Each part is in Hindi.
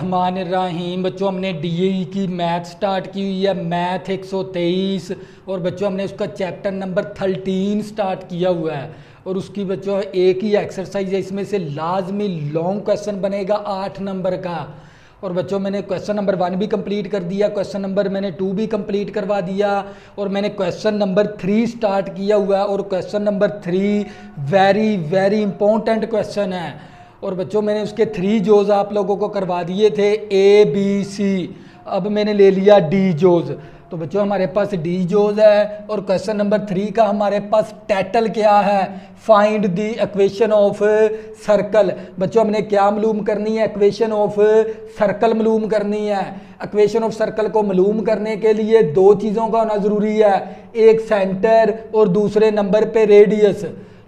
बिस्मिल्लाहिर्रहमानिर्रहीम। बच्चों हमने डीई की मैथ स्टार्ट की हुई है, मैथ 123, और बच्चों हमने उसका चैप्टर नंबर 13 स्टार्ट किया हुआ है। और उसकी बच्चों एक ही एक्सरसाइज है, इसमें से लाजमी लॉन्ग क्वेश्चन बनेगा 8 नंबर का। और बच्चों मैंने क्वेश्चन नंबर 1 भी कंप्लीट कर दिया, क्वेश्चन नंबर मैंने 2 भी कंप्लीट करवा दिया, और मैंने क्वेश्चन नंबर 3 स्टार्ट किया हुआ है। और question number 3 very very important question है। और बच्चों मैंने उसके 3 जोज आप लोगों को करवा दिए थे, ए बी सी। अब मैंने ले लिया डी जोज। तो बच्चों हमारे पास डी जोज है, और क्वेश्चन नंबर 3 का हमारे पास टाइटल क्या है, find the equation of circle. बच्चों हमने क्या मालूम करनी है, इक्वेशन ऑफ सर्कल मालूम करनी है। इक्वेशन ऑफ सर्कल को मालूम करने के लिए 2 चीज़ों का होना ज़रूरी है, एक सेंटर और दूसरे नंबर पे रेडियस।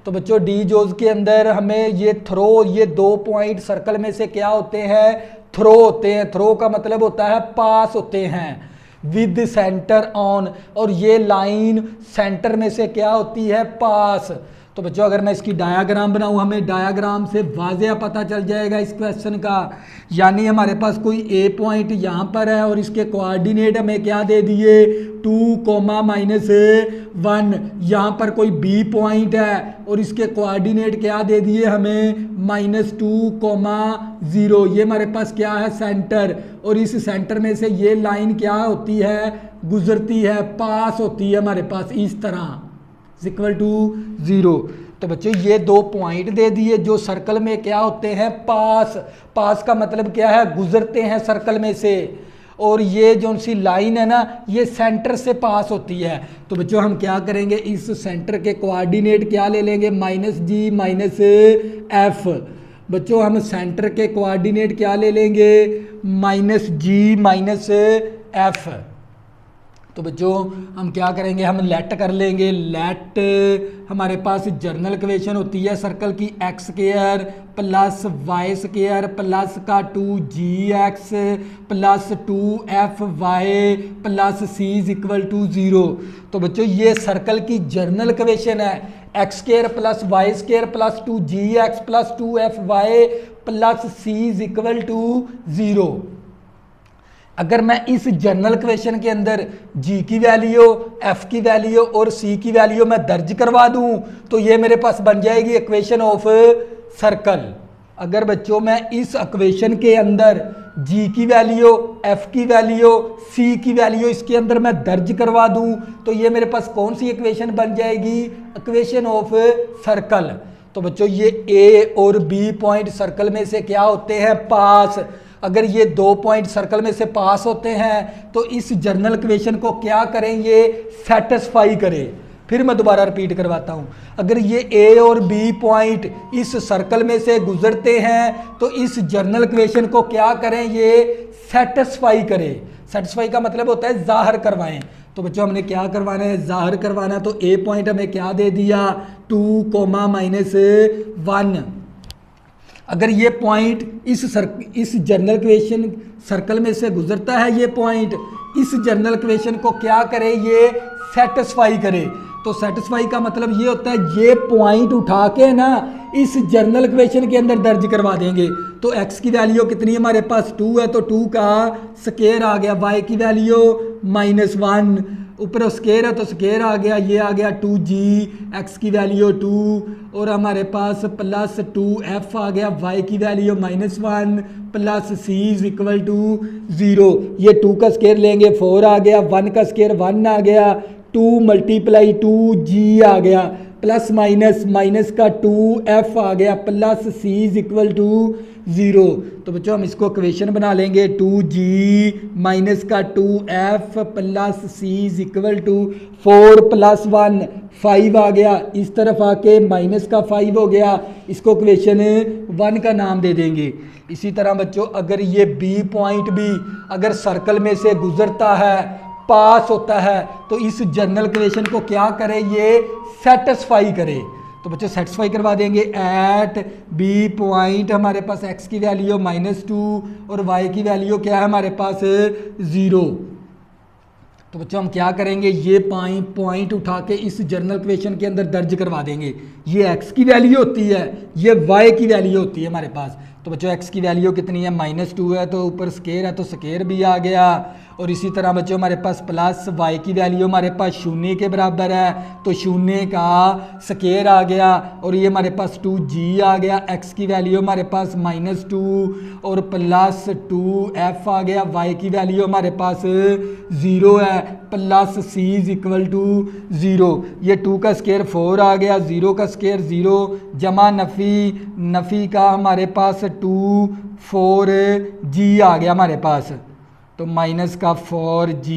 तो बच्चों डी जोज के अंदर हमें ये 2 पॉइंट सर्कल में से क्या होते हैं, थ्रो होते हैं। थ्रो का मतलब होता है पास होते हैं विद सेंटर ऑन, और ये लाइन सेंटर में से क्या होती है, पास। तो बच्चों अगर मैं इसकी डायाग्राम बनाऊं, हमें डायाग्राम से वाज़ेह पता चल जाएगा इस क्वेश्चन का। यानी हमारे पास कोई ए पॉइंट यहाँ पर है और इसके कोऑर्डिनेट हमें क्या दे दिए, 2, -1। यहाँ पर कोई बी पॉइंट है और इसके कोऑर्डिनेट क्या दे दिए हमें, -2, 0। ये हमारे पास क्या है, सेंटर। और इस सेंटर में से ये लाइन क्या होती है, गुजरती है, पास होती है हमारे पास इस तरह, इक्वल टू 0। तो बच्चों ये 2 पॉइंट दे दिए जो सर्कल में क्या होते हैं, पास। पास का मतलब क्या है, गुजरते हैं सर्कल में से। और ये जो सी लाइन है ना, ये सेंटर से पास होती है। तो बच्चों हम क्या करेंगे, इस सेंटर के कोऑर्डिनेट क्या ले लेंगे, -G -F। बच्चों हम सेंटर के कोऑर्डिनेट क्या ले लेंगे, -G -F। तो बच्चों हम क्या करेंगे, हम लेट कर लेंगे। लेट हमारे पास जनरल इक्वेशन होती है सर्कल की, x² + y² प्लस का 2gx plus 2fy plus c = 0। तो बच्चों ये सर्कल की जनरल इक्वेशन है, x² + y² plus 2gx plus 2fy plus c = 0। अगर मैं इस जनरल इक्वेशन के अंदर g की वैल्यू, f की वैल्यू और c की वैल्यू मैं दर्ज करवा दूं, तो ये मेरे पास बन जाएगी इक्वेशन ऑफ सर्कल। अगर बच्चों मैं इस इक्वेशन के अंदर g की वैल्यू, f की वैल्यू, c की वैल्यू इसके अंदर मैं दर्ज करवा दूं, तो ये मेरे पास कौन सी इक्वेशन बन जाएगी, इक्वेशन ऑफ सर्कल। तो बच्चों ये a और b पॉइंट सर्कल में से क्या होते हैं, पास। अगर ये 2 पॉइंट सर्कल में से पास होते हैं तो इस जनरल इक्वेशन को क्या करें, ये सेटिस्फाई करें। फिर मैं दोबारा रिपीट करवाता हूं, अगर ये ए और बी पॉइंट इस सर्कल में से गुजरते हैं तो इस जनरल इक्वेशन को क्या करें, ये सेटिस्फाई करें। सेटिस्फाई का मतलब होता है जाहिर करवाएं। तो बच्चों हमने क्या करवाना है, जाहिर करवाना। तो ए पॉइंट हमें क्या दे दिया, 2, -1। अगर ये पॉइंट इस जनरल इक्वेशन सर्कल में से गुजरता है, ये पॉइंट इस जनरल इक्वेशन को क्या करे, ये सेटिस्फाई करे। तो सेटिस्फाई का मतलब ये होता है, ये पॉइंट उठा के ना इस जनरल इक्वेशन के अंदर दर्ज करवा देंगे। तो x की वैल्यू कितनी है हमारे पास, 2 है, तो 2 का स्क्वायर आ गया, y की वैल्यू -1, ऊपर स्क्वायर है तो स्क्वायर आ गया, ये आ गया 2g, x की वैल्यू 2, और हमारे पास प्लस 2f आ गया, y की वैल्यू -1 प्लस c = 0। ये 2 का स्क्वायर लेंगे 4 आ गया, 1 का स्क्वायर 1 आ गया, 2 × 2g आ गया, प्लस माइनस का 2f आ गया, प्लस c = 0। तो बच्चों हम इसको इक्वेशन बना लेंगे, 2g माइनस का 2f प्लस c = 4 + 1 5 आ गया, इस तरफ आके माइनस का 5 हो गया, इसको इक्वेशन 1 का नाम दे देंगे। इसी तरह बच्चों अगर ये b पॉइंट भी अगर सर्कल में से गुजरता है, पास होता है, तो इस जनरल इक्वेशन को क्या करे, ये सेटिस्फाई करे। तो बच्चों सेटिस्फाई करवा देंगे। एट बी पॉइंट हमारे पास x की वैल्यू -2 और y की वैल्यू क्या है हमारे पास, 0। तो बच्चों हम क्या करेंगे, ये पॉइंट उठा के इस जनरल इक्वेशन के अंदर दर्ज करवा देंगे। ये x की वैल्यू होती है, ये y की वैल्यू होती है हमारे पास। तो बच्चों एक्स की वैल्यू कितनी है -2 है, तो ऊपर स्केयर है तो स्केयर भी आ गया। और इसी तरह बच्चों हमारे पास प्लस वाई की वैल्यू हमारे पास 0 के बराबर है, तो 0 का स्केयर आ गया। और ये हमारे पास 2g आ गया। एक्स की वैल्यू हमारे पास -2 और प्लस 2f आ गया। वाई की वैल्यू हमारे पास 0 है, plus c is equal to 0। ये 2 का स्केयर 4 आ गया, 0 का स्केयर 0, जमा नफ़ी का हमारे पास 2 4g आ गया हमारे पास, तो माइनस का 4g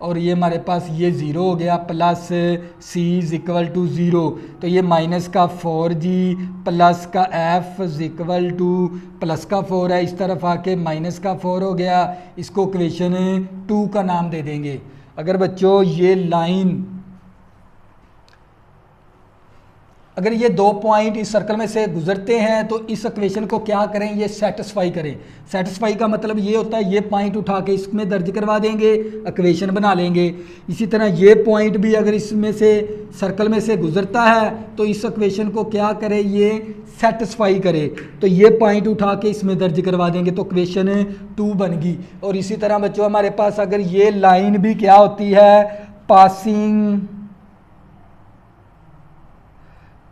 और ये हमारे पास ये 0 हो गया, plus c is equal to 0। तो ये माइनस का 4g प्लस का f is equal to plus का 4 है, इस तरफ आके माइनस का 4 हो गया। इसको इक्वेशन 2 का नाम दे देंगे। अगर बच्चों ये लाइन, अगर ये 2 पॉइंट इस सर्कल में से गुजरते हैं तो इस इक्वेशन को क्या करें, ये सेटिस्फाई करें। सेटिस्फाई का मतलब ये होता है ये पॉइंट उठा के इसमें दर्ज करवा देंगे, इक्वेशन बना लेंगे। इसी तरह ये पॉइंट भी अगर इसमें से सर्कल में से गुजरता है तो इस इक्वेशन को क्या करे, ये सेटिस्फाई करे। तो ये पॉइंट उठा के इसमें दर्ज करवा देंगे तो इक्वेशन 2 बन गई। और इसी तरह बच्चों हमारे पास अगर ये लाइन भी क्या होती है,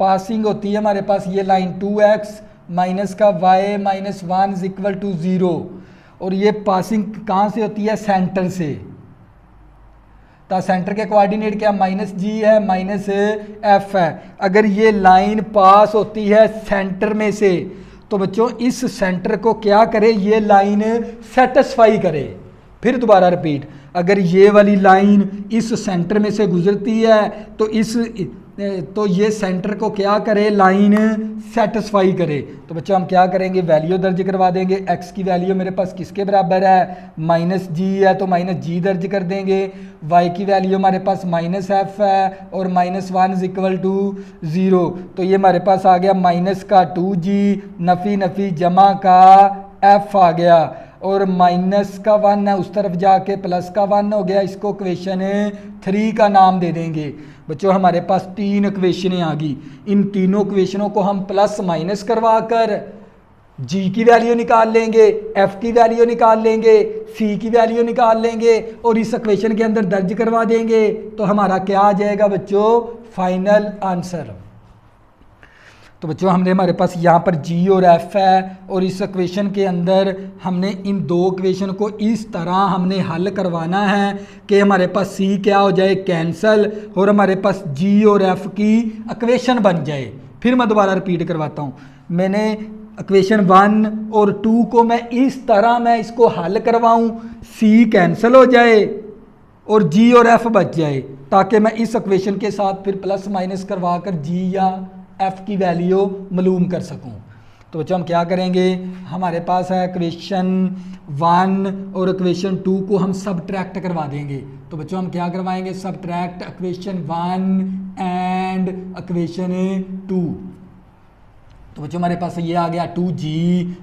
पासिंग होती है हमारे पास ये लाइन 2x माइनस का y minus 1 is equal to 0। और ये पासिंग कहाँ से होती है, सेंटर से। तो सेंटर के कोऑर्डिनेट क्या, -g है माइनस f है। अगर ये लाइन पास होती है सेंटर में से तो बच्चों इस सेंटर को क्या करे, ये लाइन सेटिस्फाई करे। फिर दोबारा रिपीट, अगर ये वाली लाइन इस सेंटर में से गुजरती है तो ये सेंटर को क्या करे, लाइन सेटिस्फाई करे। तो बच्चों हम क्या करेंगे, वैल्यू दर्ज करवा देंगे। x की वैल्यू मेरे पास किसके बराबर है, -g है तो -g दर्ज कर देंगे। y की वैल्यू हमारे पास -f है और -1 इज इक्वल टू 0। तो ये हमारे पास आ गया माइनस का 2g नफ़ी जमा का f आ गया, और माइनस का 1 है उस तरफ जाके प्लस का 1 हो गया। इसको इक्वेशन 3 का नाम दे देंगे। बच्चों हमारे पास 3 इक्वेशनें आ गई। इन तीनों इक्वेशनों को हम प्लस माइनस करवा कर g की वैल्यू निकाल लेंगे, f की वैल्यू निकाल लेंगे, c की वैल्यू निकाल लेंगे और इस इक्वेशन के अंदर दर्ज करवा देंगे। तो हमारा क्या आ जाएगा बच्चों, फाइनल आंसर। तो बच्चों हमने हमारे पास यहाँ पर g और f है और इस इक्वेशन के अंदर हमने इन 2 इक्वेशन को इस तरह हमने हल करवाना है कि हमारे पास c क्या हो जाए, कैंसल, और हमारे पास g और f की इक्वेशन बन जाए। फिर मैं दोबारा रिपीट करवाता हूँ, मैंने इक्वेशन 1 और 2 को मैं इस तरह मैं इसको हल करवाऊँ, c कैंसल हो जाए और g और f बच जाए, ताकि मैं इस इक्वेशन के साथ फिर प्लस माइनस करवा कर g या f की वैल्यू मालूम कर सकूं। तो बच्चों हम क्या करेंगे, हमारे पास है इक्वेशन 1 और इक्वेशन 2 को हम सबट्रैक्ट करवा देंगे। तो बच्चों हम क्या करवाएंगे, सबट्रैक्ट इक्वेशन 1 एंड इक्वेशन 2। तो बच्चों हमारे पास ये आ गया 2g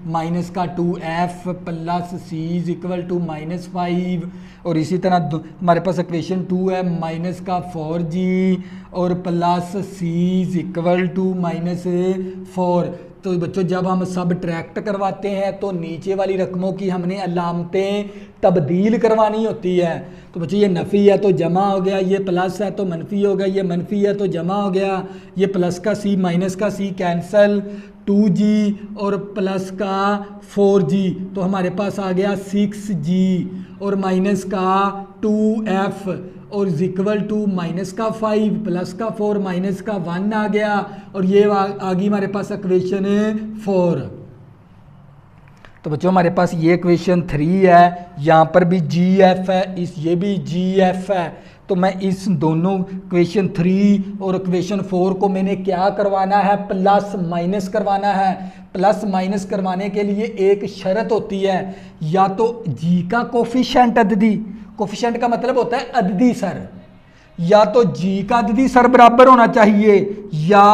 माइनस का 2f plus c is equal to -5। और इसी तरह हमारे पास इक्वेशन 2 है माइनस का 4g और plus c is equal to -4। तो बच्चों जब हम सब ट्रैक्ट करवाते हैं तो नीचे वाली रकमों की हमने अलामतें तब्दील करवानी होती है। तो बच्चों ये नफ़ी है तो जमा हो गया, ये प्लस है तो मनफी हो गया, ये मनफी है तो जमा हो गया, ये प्लस का c माइनस का c कैंसल, 2g और प्लस का 4g तो हमारे पास आ गया 6g और माइनस का 2f और इज इक्वल टू माइनस का 5 प्लस का 4 माइनस का 1 आ गया और ये आ गई हमारे पास इक्वेशन 4। तो बच्चों हमारे पास ये इक्वेशन 3 है, यहाँ पर भी GF है, ये भी GF है। तो मैं इस दोनों इक्वेशन 3 और इक्वेशन 4 को मैंने क्या करवाना है, प्लस माइनस करवाना है। प्लस माइनस करवाने के लिए एक शर्त होती है, या तो जी का कोफिशिएंट अददी, कोफिशिएंट का मतलब होता है अददी सर, या तो जी का अददी सर बराबर होना चाहिए या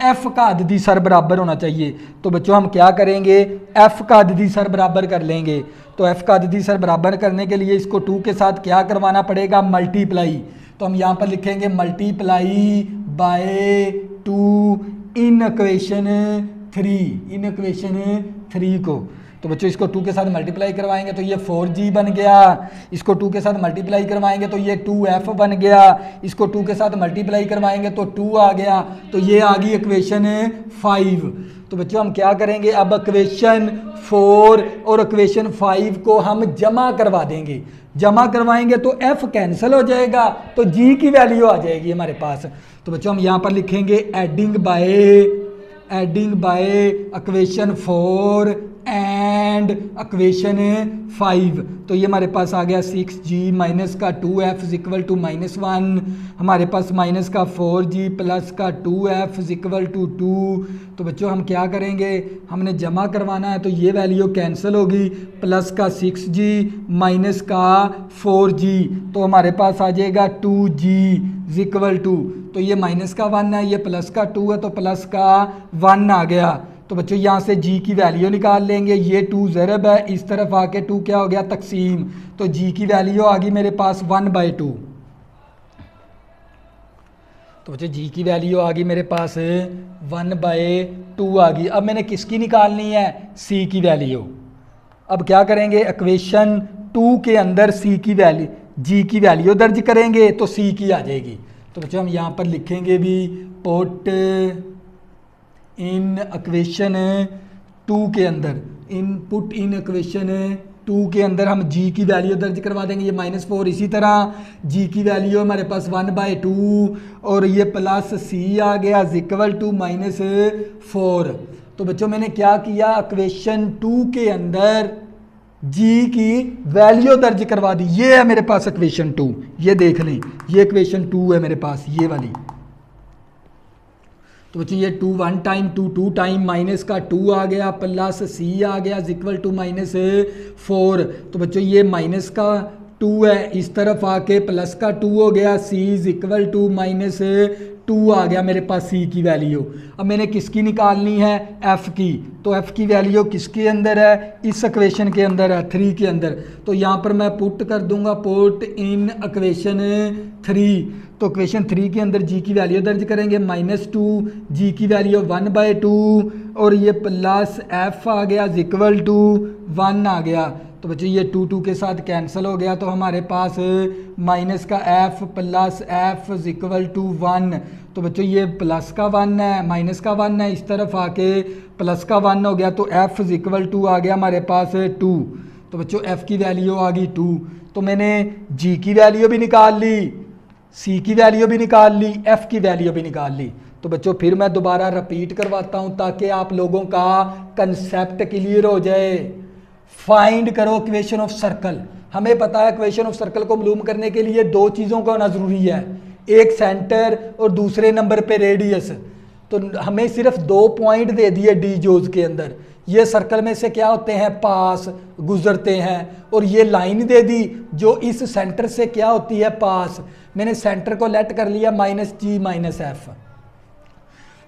एफ का अददी सर बराबर होना चाहिए। तो बच्चों हम क्या करेंगे, एफ का अददी सर बराबर कर लेंगे। तो एफ का अददी सर बराबर करने के लिए इसको 2 के साथ क्या करवाना पड़ेगा, मल्टीप्लाई। तो हम यहाँ पर लिखेंगे multiply by 2 in equation 3, in equation 3 को। तो बच्चों इसको 2 के साथ मल्टीप्लाई करवाएंगे तो ये 4g बन गया, इसको 2 के साथ मल्टीप्लाई करवाएंगे तो ये 2f बन गया, इसको 2 के साथ मल्टीप्लाई करवाएंगे तो 2 आ गया, तो ये आ गई इक्वेशन 5। तो बच्चों हम क्या करेंगे, अब इक्वेशन 4 और इक्वेशन 5 को हम जमा करवा देंगे। जमा करवाएंगे तो f कैंसिल हो जाएगा, तो g की वैल्यू आ जाएगी हमारे पास। तो बच्चों हम यहाँ पर लिखेंगे adding by equation 4 and equation 5। तो ये हमारे पास आ गया 6g माइनस का 2f इक्वल टू -1, हमारे पास माइनस का 4g प्लस का 2f इक्वल टू 2। तो बच्चों हम क्या करेंगे, हमने जमा करवाना है तो ये वैल्यू कैंसिल होगी, प्लस का 6g माइनस का 4g, तो हमारे पास आ जाएगा 2g इक्वल टू, तो ये माइनस का 1 है, ये प्लस का 2 है, तो प्लस का 1 आ गया। तो बच्चों यहाँ से g की वैल्यू निकाल लेंगे, ये 2 ज़रब है, इस तरफ आके 2 क्या हो गया तकसीम, तो g की वैल्यू आ गई मेरे पास 1/2। तो बच्चों g की वैल्यू आ गई मेरे पास 1/2 आ गई। अब मैंने किसकी निकालनी है, c की वैल्यू। अब क्या करेंगे, इक्वेशन 2 के अंदर c की वैल्यू, g की वैल्यू दर्ज करेंगे तो c की आ जाएगी। तो बच्चों हम यहाँ पर लिखेंगे भी पुट इन इक्वेशन 2 के अंदर, इनपुट इन इक्वेशन 2 के अंदर हम g की वैल्यू दर्ज करवा देंगे, ये -4, इसी तरह g की वैल्यू हमारे पास 1/2 और ये प्लस c आ गया इक्वल टू -4। तो बच्चों मैंने क्या किया, इक्वेशन 2 के अंदर g की वैल्यू दर्ज करवा दी, ये है मेरे पास इक्वेशन 2, ये देख लें, ये इक्वेशन 2 है मेरे पास, ये वाली। तो बच्चों ये 2 1 टाइम 2 टाइम माइनस का 2 आ गया, प्लस c आ गया इक्वल टू -4। तो बच्चों ये माइनस का 2 है, इस तरफ आके प्लस का 2 हो गया, c इक्वल टू -2 आ गया मेरे पास c की वैल्यू। अब मैंने किसकी निकालनी है, f की। तो f की वैल्यू किसके अंदर है, इस इक्वेशन के अंदर है, 3 के अंदर। तो यहाँ पर मैं पुट कर दूंगा, पुट इन इक्वेशन 3। तो इक्वेशन 3 के अंदर g की वैल्यू दर्ज करेंगे -2, g की वैल्यू 1/2 और ये प्लस f आ गया इक्वल टू 1 आ गया। तो बच्चों ये 2 के साथ कैंसिल हो गया, तो हमारे पास माइनस का f plus f equal to 1। तो बच्चों ये प्लस का 1 है, माइनस का 1 है, इस तरफ आके प्लस का 1 हो गया, तो f इक्वल टू आ गया हमारे पास 2। तो बच्चों f की वैल्यू आ गई 2। तो मैंने g की वैल्यू भी निकाल ली, c की वैल्यू भी निकाल ली, f की वैल्यू भी निकाल ली। तो बच्चों फिर मैं दोबारा रिपीट करवाता हूँ ताकि आप लोगों का कंसेप्ट क्लियर हो जाए। फाइंड करो इक्वेशन ऑफ सर्कल। हमें पता है इक्वेशन ऑफ सर्कल को मालूम करने के लिए 2 चीज़ों का होना ज़रूरी है, एक सेंटर और दूसरे नंबर पे रेडियस। तो हमें सिर्फ 2 पॉइंट दे दिए डी जोज के अंदर, ये सर्कल में से क्या होते हैं, पास गुजरते हैं, और ये लाइन दे दी जो इस सेंटर से क्या होती है, पास। मैंने सेंटर को लेट कर लिया -g -f।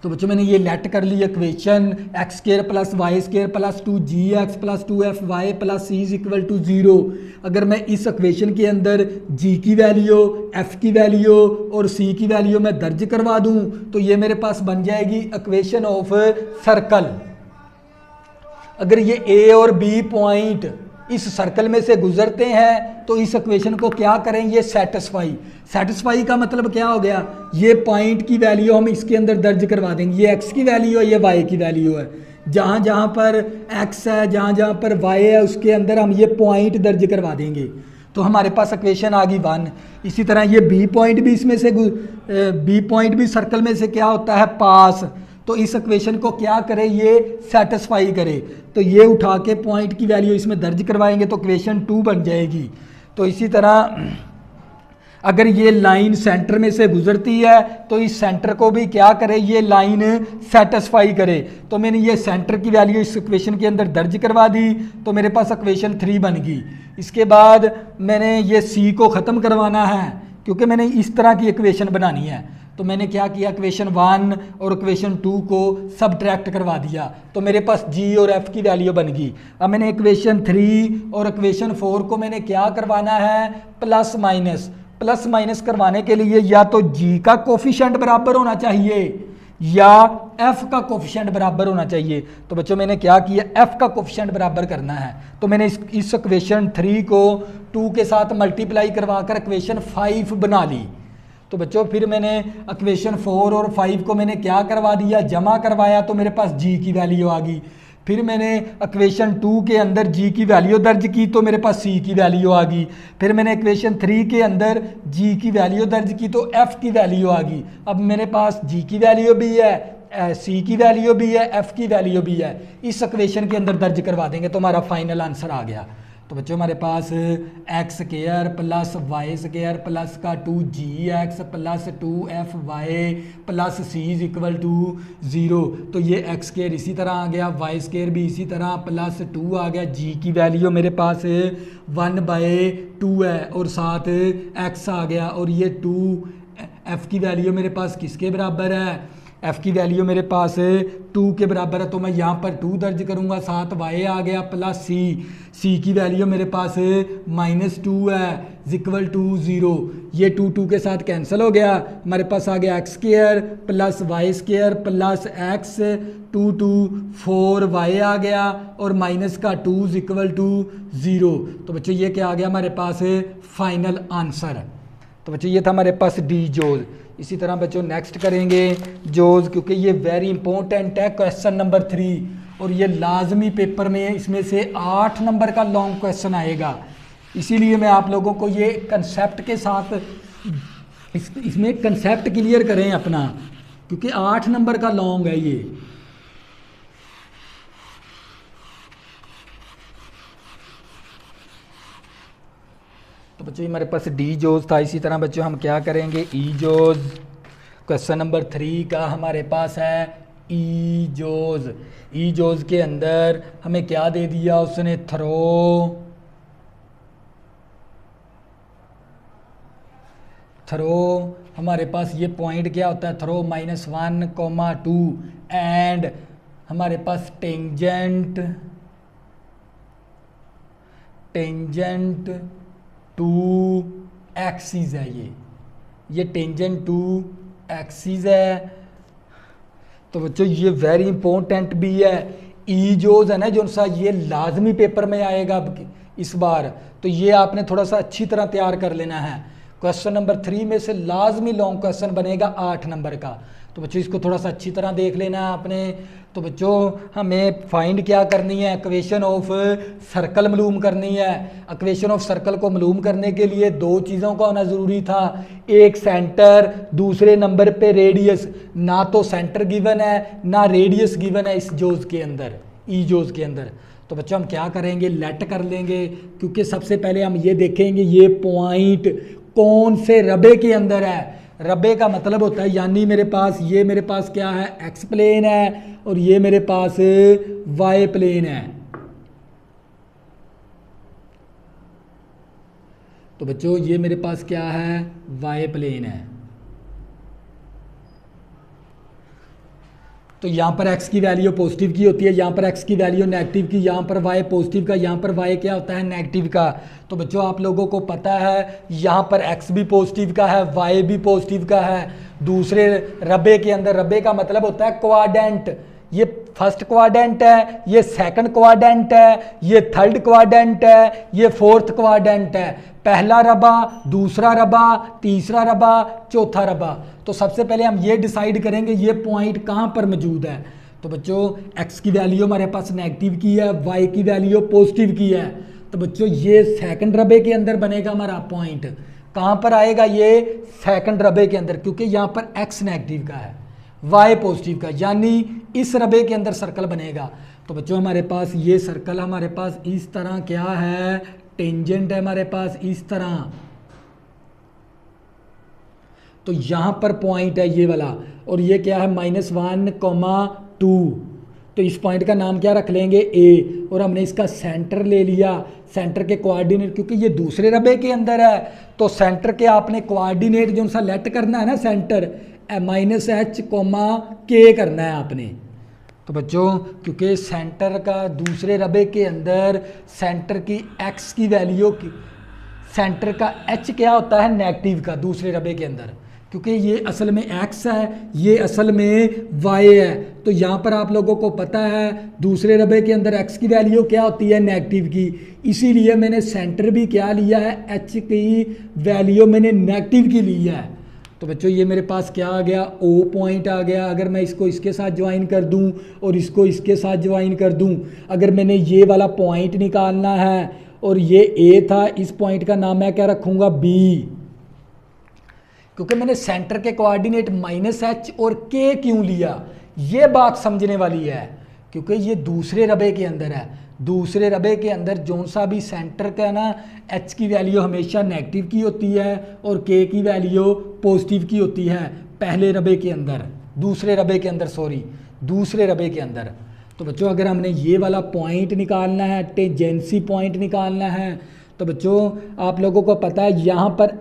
तो बच्चों मैंने ये लेट कर लिया equation x² plus y² plus 2gx plus 2fy plus c equal to 0। अगर मैं इस इक्वेशन के अंदर g की वैल्यू, f की वैल्यू और c की वैल्यू मैं दर्ज करवा दूं तो ये मेरे पास बन जाएगी इक्वेशन ऑफ सर्कल। अगर ये a और b पॉइंट इस सर्कल में से गुजरते हैं तो इस इक्वेशन को क्या करें, ये सेटिस्फाई का मतलब क्या हो गया, ये पॉइंट की वैल्यू हम इसके अंदर दर्ज करवा देंगे। ये x की वैल्यू है, ये y की वैल्यू है, जहाँ जहाँ पर x है, जहाँ जहाँ पर y है, उसके अंदर हम ये पॉइंट दर्ज करवा देंगे। तो हमारे पास इक्वेशन आ गई 1। इसी तरह ये b पॉइंट भी इसमें से, b पॉइंट भी सर्कल में से क्या होता है, पास। तो इस इक्वेशन को क्या करे, ये सेटिस्फाई करे। तो ये उठा के पॉइंट की वैल्यू इसमें दर्ज करवाएंगे तो इक्वेशन 2 बन जाएगी। तो इसी तरह अगर ये लाइन सेंटर में से गुजरती है तो इस सेंटर को भी क्या करे, ये लाइन सेटिस्फाई करे। तो मैंने ये सेंटर की वैल्यू इस इक्वेशन के अंदर दर्ज करवा दी, तो मेरे पास इक्वेशन 3 बन गई। इसके बाद मैंने ये c को ख़त्म करवाना है क्योंकि मैंने इस तरह की इक्वेशन बनानी है। तो मैंने क्या किया, इक्वेशन 1 और इक्वेशन 2 को सब्ट्रैक्ट करवा दिया, तो मेरे पास g और f की वैल्यू बन गई। अब मैंने इक्वेशन 3 और इक्वेशन 4 को मैंने क्या करवाना है, प्लस माइनस करवाने के लिए या तो g का कोफिशिएंट बराबर होना चाहिए या f का कोफिशिएंट बराबर होना चाहिए। तो बच्चों मैंने क्या किया, f का कोफिशिएंट बराबर करना है। तो मैंने इस इक्वेशन 3 को 2 के साथ मल्टीप्लाई करवा कर इक्वेशन 5 बना ली। तो बच्चों फिर मैंने इक्वेशन 4 और 5 को मैंने क्या करवा दिया, जमा करवाया, तो मेरे पास g की वैल्यू आ गई। फिर मैंने इक्वेशन 2 के अंदर g की वैल्यू दर्ज की तो मेरे पास c की वैल्यू आ गई। फिर मैंने इक्वेशन 3 के अंदर g की वैल्यू दर्ज की तो f की वैल्यू आ गई। अब मेरे पास g की वैल्यू भी है, c की वैल्यू भी है, f की वैल्यू भी है। इस इक्वेशन के अंदर दर्ज करवा देंगे तो हमारा फाइनल आंसर आ गया। तो बच्चों हमारे पास x square plus y square plus का 2gx plus 2fy plus c is equal to 0। तो ये एक्स स्क्वायर इसी तरह आ गया, वाई स्क्वायर भी इसी तरह, प्लस 2 आ गया, g की वैल्यू मेरे पास 1/2 है और साथ x आ गया, और ये 2f की वैल्यू मेरे पास किसके बराबर है, f की वैल्यू मेरे पास 2 के बराबर है। तो मैं यहाँ पर 2 दर्ज करूँगा, साथ y आ गया प्लस c की वैल्यू मेरे पास -2 है इक्वल टू 0। ये 2 के साथ कैंसिल हो गया, हमारे पास आ गया x square plus y square plus x 2 4y आ गया और माइनस का 2 इक्वल टू 0। तो बच्चों ये क्या आ गया हमारे पास फाइनल आंसर। तो बच्चों ये था हमारे पास डी जोज। इसी तरह बच्चों नेक्स्ट करेंगे जोज, क्योंकि ये वेरी इंपॉर्टेंट है, क्वेश्चन नंबर 3, और ये लाजमी पेपर में इसमें से 8 नंबर का लॉन्ग क्वेश्चन आएगा। इसीलिए मैं आप लोगों को ये कंसेप्ट के साथ इसमें कंसेप्ट क्लियर करें अपना, क्योंकि 8 नंबर का लॉन्ग है ये। तो बच्चों हमारे पास डी जोज था। इसी तरह बच्चों हम क्या करेंगे, ई जोज। क्वेश्चन नंबर 3 का हमारे पास है ई जोज। ई जोज के अंदर हमें क्या दे दिया उसने, थ्रो हमारे पास ये पॉइंट क्या होता है, थ्रो -1,2 एंड हमारे पास टेंजेंट टू एक्सिस है, ये टेंजेंट टू एक्सिस है। तो बच्चों ये वेरी इंपॉर्टेंट भी है। ई जोज है ना जो सा, ये लाजमी पेपर में आएगा इस बार, तो ये आपने थोड़ा सा अच्छी तरह तैयार कर लेना है। क्वेश्चन नंबर 3 में से लाजमी लॉन्ग क्वेश्चन बनेगा 8 नंबर का। तो बच्चों इसको थोड़ा सा अच्छी तरह देख लेना है आपने। तो बच्चों हमें फाइंड क्या करनी है, इक्वेशन ऑफ सर्कल मालूम करनी है। इक्वेशन ऑफ सर्कल को मालूम करने के लिए 2 चीज़ों का होना ज़रूरी था, एक सेंटर, दूसरे नंबर पे रेडियस। ना तो सेंटर गिवन है ना रेडियस गिवन है इस जोज के अंदर, ई जोज के अंदर। तो बच्चों हम क्या करेंगे, लेट कर लेंगे, क्योंकि सबसे पहले हम ये देखेंगे ये पॉइंट कौन से रबे के अंदर है। रबे का मतलब होता है यानी मेरे पास क्या है, एक्स प्लेन है और ये मेरे पास वाई प्लेन है। तो बच्चों ये मेरे पास क्या है, वाई प्लेन है। तो यहाँ पर x की वैल्यू पॉजिटिव की होती है, यहाँ पर x की वैल्यू नेगेटिव की, यहाँ पर y पॉजिटिव का, यहाँ पर y क्या होता है, नेगेटिव का। तो बच्चों आप लोगों को पता है यहाँ पर x भी पॉजिटिव का है, y भी पॉजिटिव का है। दूसरे रबे के अंदर, रबे का मतलब होता है क्वाड्रेंट, ये फर्स्ट क्वाड्रेंट है, ये सेकंड क्वाड्रेंट है, ये थर्ड क्वाड्रेंट है, ये फोर्थ क्वाड्रेंट है। पहला रबा, दूसरा रबा, तीसरा रबा, चौथा रबा। तो सबसे पहले हम ये डिसाइड करेंगे ये पॉइंट कहाँ पर मौजूद है। तो बच्चों x की वैल्यू हमारे पास नेगेटिव की है, y की वैल्यू पॉजिटिव की है। तो बच्चों ये सेकंड रबे के अंदर बनेगा हमारा पॉइंट। कहाँ पर आएगा, ये सेकंड रबे के अंदर, क्योंकि यहाँ पर x नेगेटिव का है, y पॉजिटिव का, यानी इस रबे के अंदर सर्कल बनेगा। तो बच्चों हमारे पास ये सर्कल हमारे पास इस तरह क्या है, टेंजेंट है हमारे पास इस तरह। तो यहाँ पर पॉइंट है ये वाला, और ये क्या है -1,2। तो इस पॉइंट का नाम क्या रख लेंगे, ए, और हमने इसका सेंटर ले लिया। सेंटर के कोऑर्डिनेट, क्योंकि ये दूसरे रबे के अंदर है, तो सेंटर के आपने कोऑर्डिनेट जो सा लेट करना है ना, सेंटर -h, k करना है आपने। तो बच्चों क्योंकि सेंटर का दूसरे रबे के अंदर सेंटर की x की वैल्यू की, सेंटर का h क्या होता है, नेगेटिव का, दूसरे रबे के अंदर, क्योंकि ये असल में x है, ये असल में y है। तो यहाँ पर आप लोगों को पता है दूसरे रबे के अंदर x की वैल्यू क्या होती है, नेगेटिव की, इसीलिए मैंने सेंटर भी क्या लिया है, h की वैल्यू मैंने नेगेटिव की ली है। तो बच्चों ये मेरे पास क्या आ गया, O पॉइंट आ गया। अगर मैं इसको इसके साथ ज्वाइन कर दूं और इसको इसके साथ ज्वाइन कर दूं, अगर मैंने ये वाला पॉइंट निकालना है और ये A था, इस पॉइंट का नाम मैं क्या रखूँगा, B, क्योंकि मैंने सेंटर के कोऑर्डिनेट -h और k क्यों लिया, ये बात समझने वाली है। क्योंकि ये दूसरे रबे के अंदर है, दूसरे रबे के अंदर जौन सा भी सेंटर का ना h की वैल्यू हमेशा नेगेटिव की होती है और k की वैल्यू पॉजिटिव की होती है पहले रबे के अंदर, दूसरे रबे के अंदर, सॉरी दूसरे रबे के अंदर। तो बच्चों अगर हमने ये वाला पॉइंट निकालना है, टेंजेंसी पॉइंट निकालना है, तो बच्चों आप लोगों को पता है यहाँ पर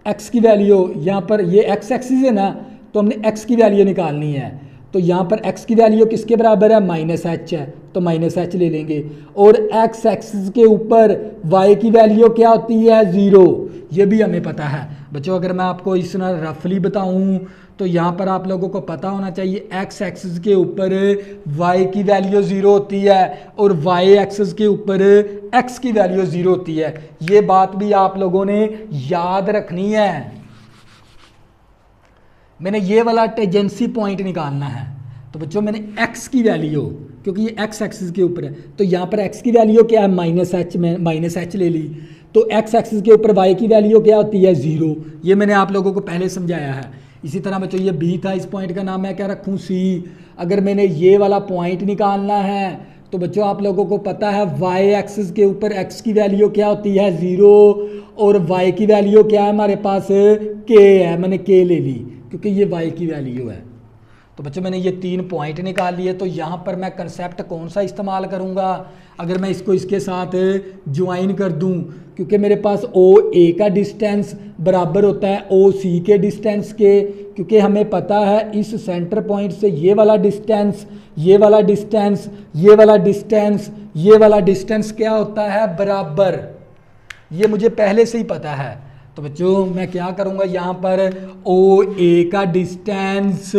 x की वैल्यू, यहाँ पर ये x एक्सिस है ना, तो हमने x की वैल्यू निकालनी है। तो यहाँ पर x की वैल्यू किसके बराबर है, -h है, तो -h ले लेंगे। और x एक्सिस के ऊपर y की वैल्यू क्या होती है, 0, ये भी हमें पता है। बच्चों अगर मैं आपको इस तरह रफली बताऊँ तो यहाँ पर आप लोगों को पता होना चाहिए x एक्सिस के ऊपर y की वैल्यू 0 होती है और y एक्सिस के ऊपर x की वैल्यू 0 होती है। ये बात भी आप लोगों ने याद रखनी है। मैंने ये वाला टेंजेंसी पॉइंट निकालना है, तो बच्चों मैंने x की वैल्यू, क्योंकि ये x एक्सिस के ऊपर है, तो यहाँ पर x की वैल्यू क्या है, -h, में -h ले ली। तो x एक्सिस के ऊपर y की वैल्यू क्या होती है, 0, ये मैंने आप लोगों को पहले समझाया है। इसी तरह बच्चों ये B था, इस पॉइंट का नाम मैं क्या रखूँ, C। अगर मैंने ये वाला पॉइंट निकालना है तो बच्चों आप लोगों को पता है y एक्सिस के ऊपर x की वैल्यू क्या होती है, 0, और y की वैल्यू क्या है हमारे पास, k है, मैंने k ले ली क्योंकि ये y की वैल्यू है। तो बच्चों मैंने ये 3 पॉइंट निकाल लिए। तो यहाँ पर मैं कंसेप्ट कौन सा इस्तेमाल करूँगा, अगर मैं इसको इसके साथ ज्वाइन कर दूँ, क्योंकि मेरे पास OA का डिस्टेंस बराबर होता है OC के डिस्टेंस के, क्योंकि हमें पता है इस सेंटर पॉइंट से ये वाला डिस्टेंस, ये वाला डिस्टेंस, ये वाला डिस्टेंस, ये वाला डिस्टेंस क्या होता है, बराबर, ये मुझे पहले से ही पता है। तो बच्चों मैं क्या करूँगा, यहाँ पर OA का डिस्टेंस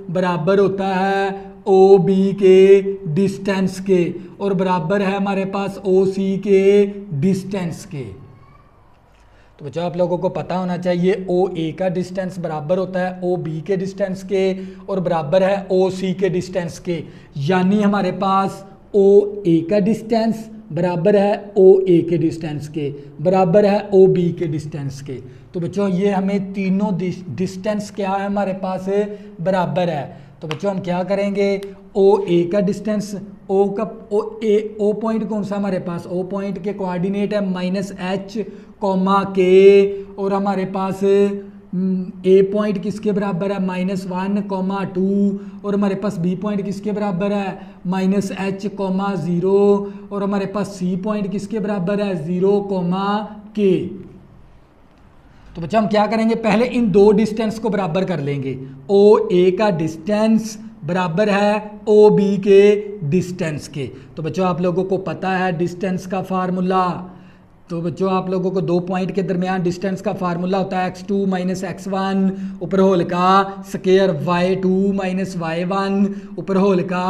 बराबर होता है OB के डिस्टेंस के और बराबर है हमारे पास OC के डिस्टेंस के। तो बच्चों आप लोगों को पता होना चाहिए OA का डिस्टेंस बराबर होता है OB के डिस्टेंस के और बराबर है OC के डिस्टेंस के, यानी हमारे पास OA का डिस्टेंस बराबर है OA के डिस्टेंस के, बराबर है OB के डिस्टेंस के। तो बच्चों ये हमें तीनों डिस्टेंस क्या है हमारे पास बराबर है। तो बच्चों हम क्या करेंगे, OA का डिस्टेंस, O पॉइंट कौन सा हमारे पास, O पॉइंट के कोऑर्डिनेट है -h, k, और हमारे पास A पॉइंट किसके बराबर है, -1, 2, और हमारे पास B पॉइंट किसके बराबर है, -h, 0, और हमारे पास C पॉइंट किसके बराबर है, 0, k। तो बच्चा हम क्या करेंगे, पहले इन दो डिस्टेंस को बराबर कर लेंगे। OA का डिस्टेंस बराबर है OB के डिस्टेंस के। तो बच्चों आप लोगों को पता है डिस्टेंस का फार्मूला, तो बच्चों आप लोगों को दो पॉइंट के दरमियान डिस्टेंस का फार्मूला होता है x2 - x1 ऊपर होल का स्क्वायर, y2 - y1 ऊपर होल का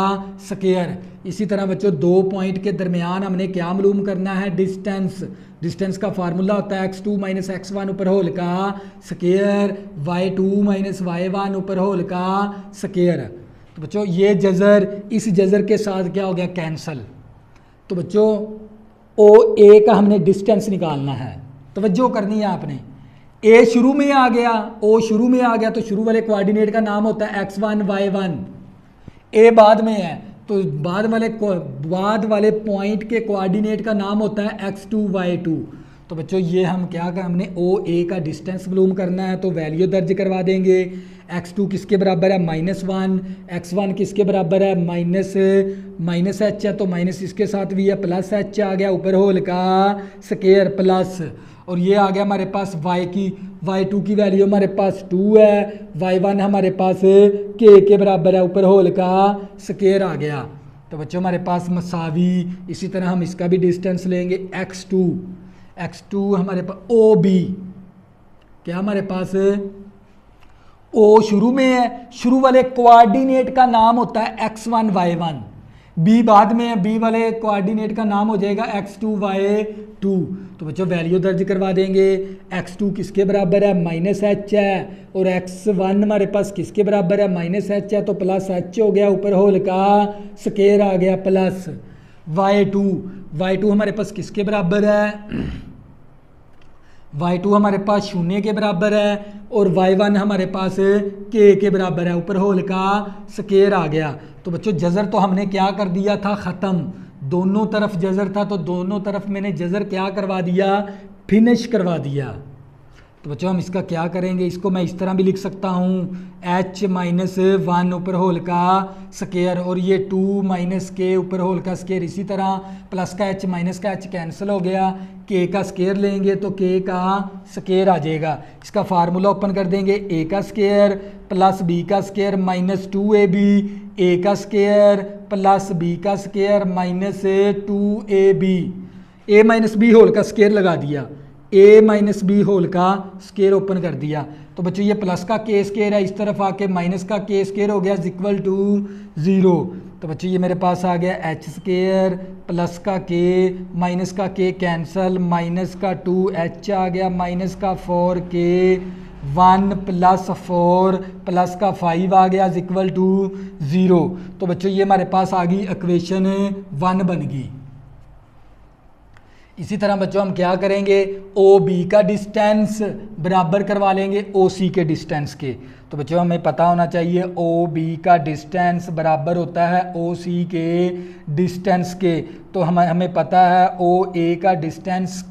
स्क्वायर। इसी तरह बच्चों दो पॉइंट के दरमियान हमने क्या मालूम करना है, डिस्टेंस। डिस्टेंस का फार्मूला होता है x2 - x1 ऊपर होल का स्क्वायर, y2 - y1 ऊपर होल का स्क्वायर। तो बच्चों ये जज़र इस जज़र के साथ क्या हो गया, कैंसल। तो बच्चों OA का हमने डिस्टेंस निकालना है, तवज्जो करनी है आपने। A शुरू में आ गया, O शुरू में आ गया, तो शुरू वाले कोऑर्डिनेट का नाम होता है x1 y1। A बाद में है तो बाद वाले पॉइंट के कोऑर्डिनेट का नाम होता है x2 y2। तो बच्चों ये हम क्या कर, हमने OA का डिस्टेंस मालूम करना है, तो वैल्यू दर्ज करवा देंगे। x2 किसके बराबर है, -1, x1 किसके बराबर है, माइनस h है, तो माइनस इसके साथ भी है, प्लस h आ गया ऊपर होल का स्क्वायर प्लस, और ये आ गया हमारे पास y2 की वैल्यू हमारे पास 2 है, y1 हमारे पास k के बराबर है, ऊपर होल का स्क्वायर आ गया। तो बच्चों हमारे पास मसावी। इसी तरह हम इसका भी डिस्टेंस लेंगे x2 हमारे पास OB क्या हमारे पास ओ शुरू में है, शुरू वाले कोऑर्डिनेट का नाम होता है x1 y1, बी बाद में है, बी वाले कोऑर्डिनेट का नाम हो जाएगा x2 y2। तो बच्चों वैल्यू दर्ज करवा देंगे, x2 किसके बराबर है -h है, और x1 हमारे पास किसके बराबर है -h है, तो प्लस h हो गया, ऊपर होल का स्केयर आ गया, प्लस y2 हमारे पास किसके बराबर है, y2 हमारे पास 0 के बराबर है, और y1 हमारे पास k के बराबर है, ऊपर होल का स्केयर आ गया। तो बच्चों जज़र तो हमने क्या कर दिया था, ख़त्म, दोनों तरफ जज़र था, तो दोनों तरफ मैंने जज़र क्या करवा दिया, फिनिश करवा दिया। तो बच्चों हम इसका क्या करेंगे, इसको मैं इस तरह भी लिख सकता हूँ h-1 ऊपर होल का स्केयर, और ये 2 - k ऊपर होल का स्केयर, इसी तरह प्लस का h माइनस का h कैंसिल हो गया, k का स्केयर लेंगे तो k का स्केयर आ जाएगा। इसका फार्मूला ओपन कर देंगे, a का स्केयर प्लस b का स्केयर -2ab, a का स्केयर प्लस b का square -2ab, a minus b whole का स्केयर लगा दिया, a माइनस बी होल का स्केयर ओपन कर दिया। तो बच्चों ये प्लस का k स्केयर है, इस तरफ आके माइनस का k स्केयर हो गया इक्वल टू 0। तो बच्चों ये मेरे पास आ गया h स्केयर प्लस का k माइनस का k कैंसल, माइनस का 2h आ गया, माइनस का 4k 1 + 4 प्लस का 5 आ गया इक्वल टू 0। तो बच्चों ये हमारे पास आ गई इक्वेशन 1 बन गई। इसी तरह बच्चों हम क्या करेंगे, ओ बी का डिस्टेंस बराबर करवा लेंगे ओ सी के डिस्टेंस के। तो बच्चों हमें पता होना चाहिए ओ बी का डिस्टेंस बराबर होता है ओ सी के डिस्टेंस के। तो हमें पता है ओ ए का डिस्टेंस,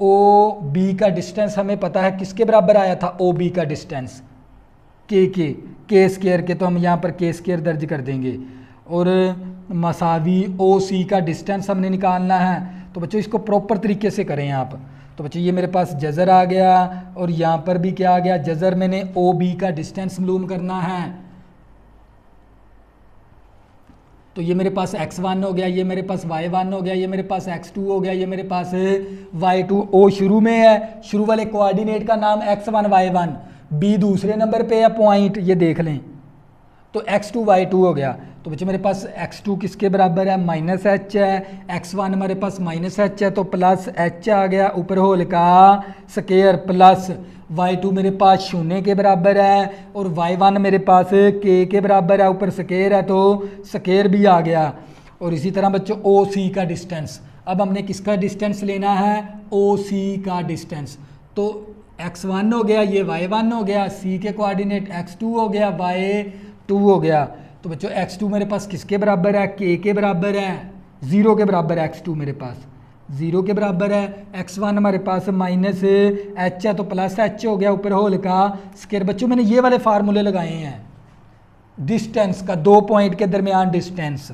ओ बी का डिस्टेंस हमें पता है किसके बराबर आया था, ओ बी का डिस्टेंस के स्केयर के। तो हम यहाँ पर के स्केयर दर्ज कर देंगे, और मसावी ओ सी का डिस्टेंस हमने निकालना है। तो बच्चों इसको प्रॉपर तरीके से करें आप। तो बच्चों ये मेरे पास जज़र आ गया, और यहाँ पर भी क्या आ गया, जज़र मैंने ओ बी का डिस्टेंस मालूम करना है। तो ये मेरे पास x1 हो गया, ये मेरे पास y1 हो गया, ये मेरे पास x2 हो गया, ये मेरे पास y2। ओ शुरू में है, शुरू वाले कोऑर्डिनेट का नाम x1 y1, b दूसरे नंबर पे है पॉइंट, ये देख लें, तो x2 y2 हो गया। तो बच्चे मेरे पास x2 किसके बराबर है, -h है, x1 हमारे पास -h है, तो प्लस h आ गया, ऊपर होल का स्केयर, प्लस y2 मेरे पास 0 के बराबर है, और y1 मेरे पास k के बराबर है, ऊपर स्केयर है तो स्केयर भी आ गया। और इसी तरह बच्चों ओ सी का डिस्टेंस, अब हमने किसका डिस्टेंस लेना है, ओ सी का डिस्टेंस। तो x1 हो गया, ये y1 हो गया, c के कोऑर्डिनेट x2 हो गया, y2 हो गया। तो बच्चों x2 मेरे पास किसके बराबर है, k के बराबर है, 0 के बराबर है, x2 मेरे पास 0 के बराबर है, x1 हमारे पास -h है, तो प्लस h हो गया, ऊपर होल का स्केयर। बच्चों मैंने ये वाले फार्मूले लगाए हैं डिस्टेंस का, 2 पॉइंट के दरमियान डिस्टेंस।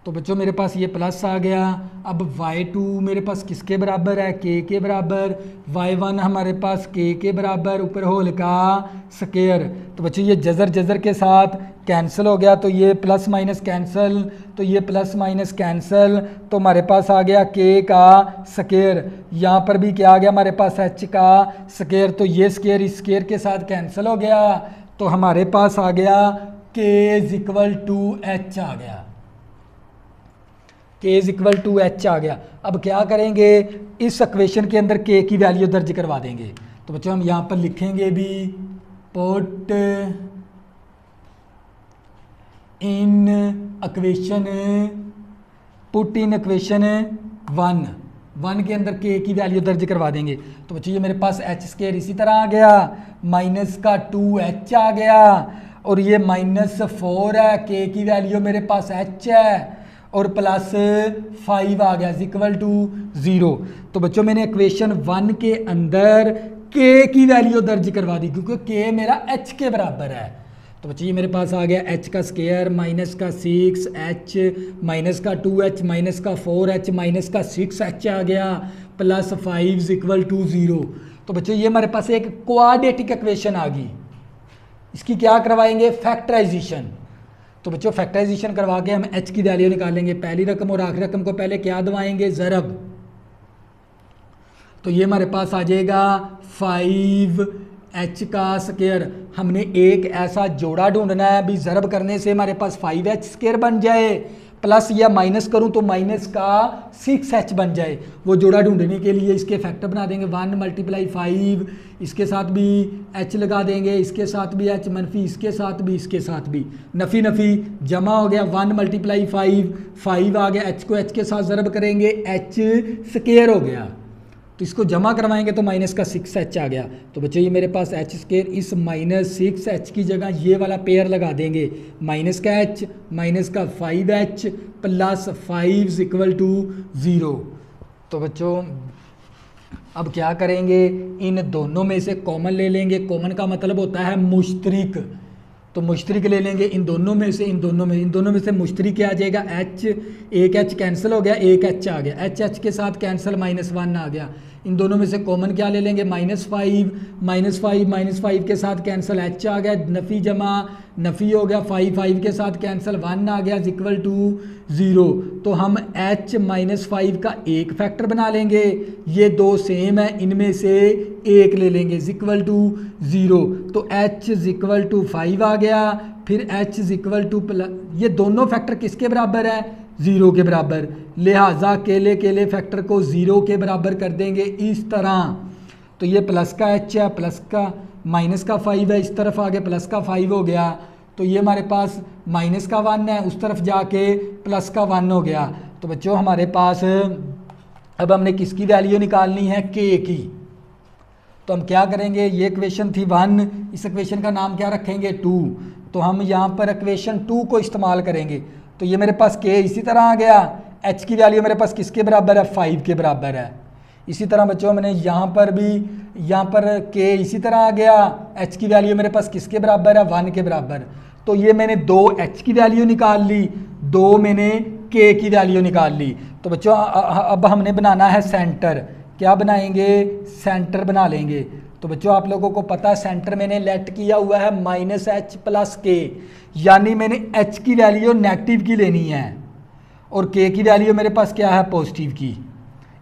तो बच्चों मेरे पास ये प्लस आ गया। अब y2 मेरे पास किसके बराबर है, k के बराबर, y1 हमारे पास k के बराबर, ऊपर होल का स्केयर। तो बच्चों ये जज़र के साथ कैंसिल हो गया, तो ये प्लस माइनस कैंसिल, तो ये प्लस माइनस कैंसिल, तो हमारे पास आ गया k का स्केयर। यहाँ पर भी क्या आ गया, हमारे पास h का स्केयर, तो ये स्केयर इस स्केयर के साथ कैंसिल हो गया, तो हमारे पास आ गया k = h आ गया, k = h आ गया। अब क्या करेंगे, इस इक्वेशन के अंदर k की वैल्यू दर्ज करवा देंगे। तो बच्चों हम यहाँ पर लिखेंगे भी पुट इन इक्वेशन 1 के अंदर k की वैल्यू दर्ज करवा देंगे। तो बच्चों ये मेरे पास h स्केयर इसी तरह आ गया, माइनस का 2h आ गया, और ये -4 है, k की वैल्यू मेरे पास h है, और प्लस 5 आ गया इक्वल टू 0। तो बच्चों मैंने इक्वेशन 1 के अंदर k की वैल्यू दर्ज करवा दी, क्योंकि k मेरा h के बराबर है। तो बच्चों ये मेरे पास आ गया h का स्केयर माइनस का 6h माइनस का 2h माइनस का 4h माइनस का 6h आ गया, प्लस 5 इक्वल टू 0। तो बच्चों ये हमारे पास एक क्वाड्रेटिक इक्वेशन आ गई। इसकी क्या करवाएंगे, फैक्टराइजेशन। तो बच्चों फैक्टराइजेशन करवा के हम h की वैल्यू निकालेंगे। पहली रकम और आखिरी रकम को पहले क्या दबाएंगे, ज़रब। तो ये हमारे पास आ जाएगा 5 एच का स्क्वायर, हमने एक ऐसा जोड़ा ढूंढना है। अभी ज़रब करने से हमारे पास 5h स्क्वायर बन जाए, प्लस या माइनस करूं तो माइनस का 6h बन जाए। वो जोड़ा ढूंढने के लिए इसके फैक्टर बना देंगे 1 × 5, इसके साथ भी h लगा देंगे, इसके साथ भी h मनफी, इसके साथ भी, इसके साथ भी, नफ़ी नफ़ी जमा हो गया 1 × 5, 5 आ गया, h को h के साथ ज़रब करेंगे h स्क्वायर हो गया, तो इसको जमा करवाएंगे तो माइनस का 6h आ गया। तो बच्चों ये मेरे पास h स्क्वायर, इस -6h की जगह ये वाला पेयर लगा देंगे, माइनस का h माइनस का 5h प्लस 5 = 0। तो बच्चों अब क्या करेंगे, इन दोनों में से कॉमन ले लेंगे। कॉमन का मतलब होता है मुश्तरिक, तो मुश्तरिक ले लेंगे इन दोनों में से, इन दोनों में से मुश्तरिक क्या आ जाएगा, h, एक h कैंसिल हो गया, एक h आ गया, h के साथ कैंसिल -1 आ गया। इन दोनों में से कॉमन क्या ले लेंगे, -5 के साथ कैंसिल h आ गया, नफ़ी जमा नफ़ी हो गया, 5 के साथ कैंसिल 1 आ गया, = 0। तो हम h -5 का एक फैक्टर बना लेंगे, ये दो सेम है, इनमें से एक ले लेंगे, = 0। तो h = 5 आ गया, फिर h = ये दोनों फैक्टर किसके बराबर है, 0 के बराबर, लिहाजा केले फैक्टर को 0 के बराबर कर देंगे इस तरह। तो ये प्लस का h है, प्लस का माइनस का 5 है, इस तरफ आगे प्लस का 5 हो गया, तो ये हमारे पास माइनस का 1 है, उस तरफ जाके प्लस का 1 हो गया। तो बच्चों हमारे पास अब हमने किसकी वैल्यू निकालनी है, k की। तो हम क्या करेंगे, ये इक्वेशन थी 1, इस इक्वेशन का नाम क्या रखेंगे, 2। तो हम यहाँ पर इक्वेशन 2 को इस्तेमाल करेंगे। तो ये मेरे पास k इसी तरह आ गया, h की वैल्यू मेरे पास किसके बराबर है, 5 के बराबर है। इसी तरह बच्चों मैंने यहाँ पर भी, यहाँ पर k इसी तरह आ गया, h की वैल्यू मेरे पास किसके बराबर है, 1 के बराबर। तो ये मैंने 2 h की वैल्यू निकाल ली, 2 मैंने k की वैल्यू निकाल ली। तो बच्चों अब हमने बनाना है सेंटर, क्या बनाएंगे, सेंटर बना लेंगे। तो बच्चों आप लोगों को पता है सेंटर मैंने लेट किया हुआ है -h + k, यानी मैंने h की वैल्यू नेगेटिव की लेनी है और k की वैल्यू मेरे पास क्या है, पॉजिटिव की।